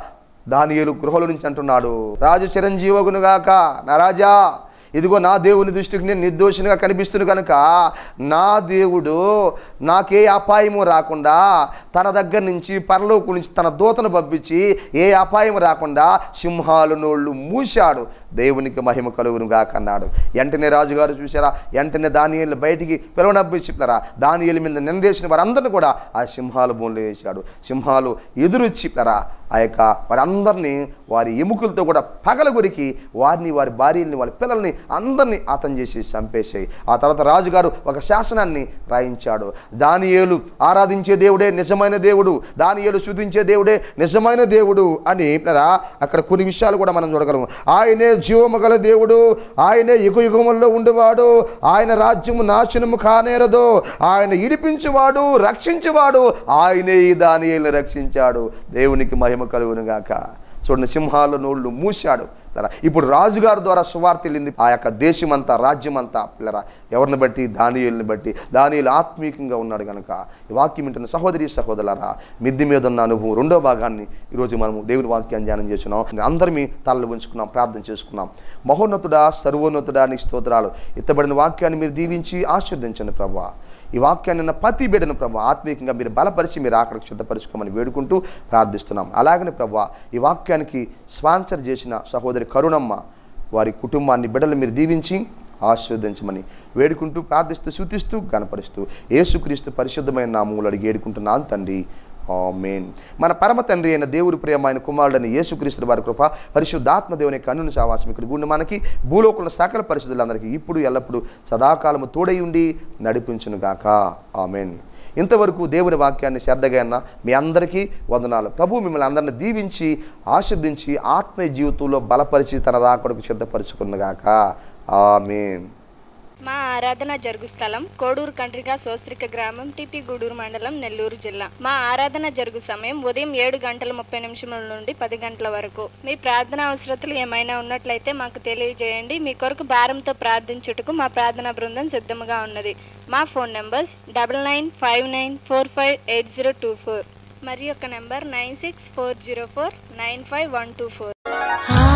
దానియేలు గృహల నుంచి అంటున్నాడు, రాజు చిరంజీవగునుగాక, నా రాజా, ఇదిగో నా దేవుని దృష్టికి నేను నిర్దోషినిగా కనిపిస్తుంది కనుక నా దేవుడు నాకే అపాయము రాకుండా తన దగ్గర నుంచి పరలోకం నుంచి తన దూతను పంపించి ఏ అపాయం రాకుండా సింహాలు నోళ్ళు మూశాడు. దేవునికి మహిమ కలుగును గాక అన్నాడు. వెంటనే రాజుగారు చూసారా, వెంటనే దానియేలు బయటికి పిలవనప్పించారా, దానియేలు మీద నిందేసిన వారందరినీ కూడా ఆ సింహాల బోన్లో వేశాడు. సింహాలు ఎదురొచ్చిరా ఆ యొక్క వారందరినీ వారి ఎముకలతో కూడా పగలగొరికి వారిని, వారి భార్యల్ని, వారి పిల్లల్ని అందరినీ హతం చేసి చంపేసాయి. ఆ తర్వాత రాజుగారు ఒక శాసనాన్ని రాయించాడు. దానియేలు ఆరాధించే దేవుడే నిజమైన దేవుడు, దానియేలు స్తుతించే దేవుడే నిజమైన దేవుడు అని అక్కడ కొన్ని విషయాలు కూడా మనం చూడగలము. ఆయనే జీవము గల దేవుడు, ఆయనే యుగయుగముల్లో ఉండేవాడు, ఆయన రాజ్యము నాశనము కానేరదు, ఆయన ఇడిపించువాడు రక్షించువాడు, ఆయనే ఈ దానియేలును రక్షించాడు. దేవునికి మహిమ కలుగును గాక. చూడండి, సింహాల నోళ్ళు మూశాడు. ఇప్పుడు రాజుగారి ద్వారా సువార్త వెళ్ళింది ఆ యొక్క దేశమంతా, రాజ్యమంతా. పిల్లరా, ఎవరిని బట్టి? దానియేలుని బట్టి. దానియేలు ఆత్మీయంగా ఉన్నాడు కనుక. ఈ వాక్యం వింటున్న సహోదరి సహోదరులారా, మిద్ది మీద ఉన్న అనుభవం రెండో భాగాన్ని ఈరోజు మనము దేవుని వాక్యాన్ని ధ్యానం చేస్తున్నాం. అందరం తలలు ఉంచుకున్నాం, ప్రార్థన చేసుకున్నాం. మహోన్నతుడా, సర్వోన్నతుడా, నీ స్తోత్రాలు. ఎత్తబడిన వాక్యాన్ని మీరు దీవించి ఆశీర్వదించండి ప్రభువా. ఈ వాక్యాన్ని ఉన్న ప్రతి బిడ్డను ప్రభు ఆత్మీయంగా మీరు బలపరిచి మీరు అక్కడికి సిద్ధపరచుకోమని వేడుకుంటూ ప్రార్థిస్తున్నాం. అలాగనే ప్రభు ఈ వాక్యానికి స్పాన్సర్ చేసిన సహోదరి కరుణమ్మ, వారి కుటుంబాన్ని బిడ్డలు మీరు దీవించి ఆశీర్వదించమని వేడుకుంటూ ప్రార్థిస్తూ స్తుతిస్తూ గణపరుస్తూ యేసుక్రీస్తు పరిశుద్ధమైన నామములో అడిగి వేడుకుంటున్నాను తండ్రి, ఆమేన్. మన పరమ తండ్రి అయిన దేవుడి ప్రియమైన కుమారుడని యేసుక్రీస్తు వారి కృప, పరిశుద్ధాత్మ దేవుని కన్నుని సావాసం ఇక్కడ గుండె మనకి భూలోకంలో సకల పరిశుద్ధులందరికీ ఇప్పుడు ఎల్లప్పుడూ సదాకాలము తోడై ఉండి నడిపించును గాక, ఆమేన్. ఇంతవరకు దేవుని వాక్యాన్ని శ్రద్ధగా అన్న మీ అందరికీ వందనాలు. ప్రభు మిమ్మల్ని అందరిని దీవించి ఆశీర్వదించి ఆత్మీయ జీవితంలో బలపరిచి తన రాకడకు సిద్ధపరచుకున్నగాక, ఆమేన్. మా ఆరాధన జరుగు స్థలం కోడూరు కండ్రిక సోస్త్రిక గ్రామం, టిపి గూడూరు మండలం, నెల్లూరు జిల్లా. మా ఆరాధన జరుగు సమయం ఉదయం 7:30 నుండి 10 గంటల వరకు. మీ ప్రార్థన అవసరతలు ఏమైనా ఉన్నట్లయితే మాకు తెలియజేయండి. మీ కొరకు భారంతో ప్రార్థించుటకు మా ప్రార్థనా బృందం సిద్ధముగా ఉన్నది. మా ఫోన్ నంబర్స్ 9959458024 మరి యొక్క నంబర్ 9640495124.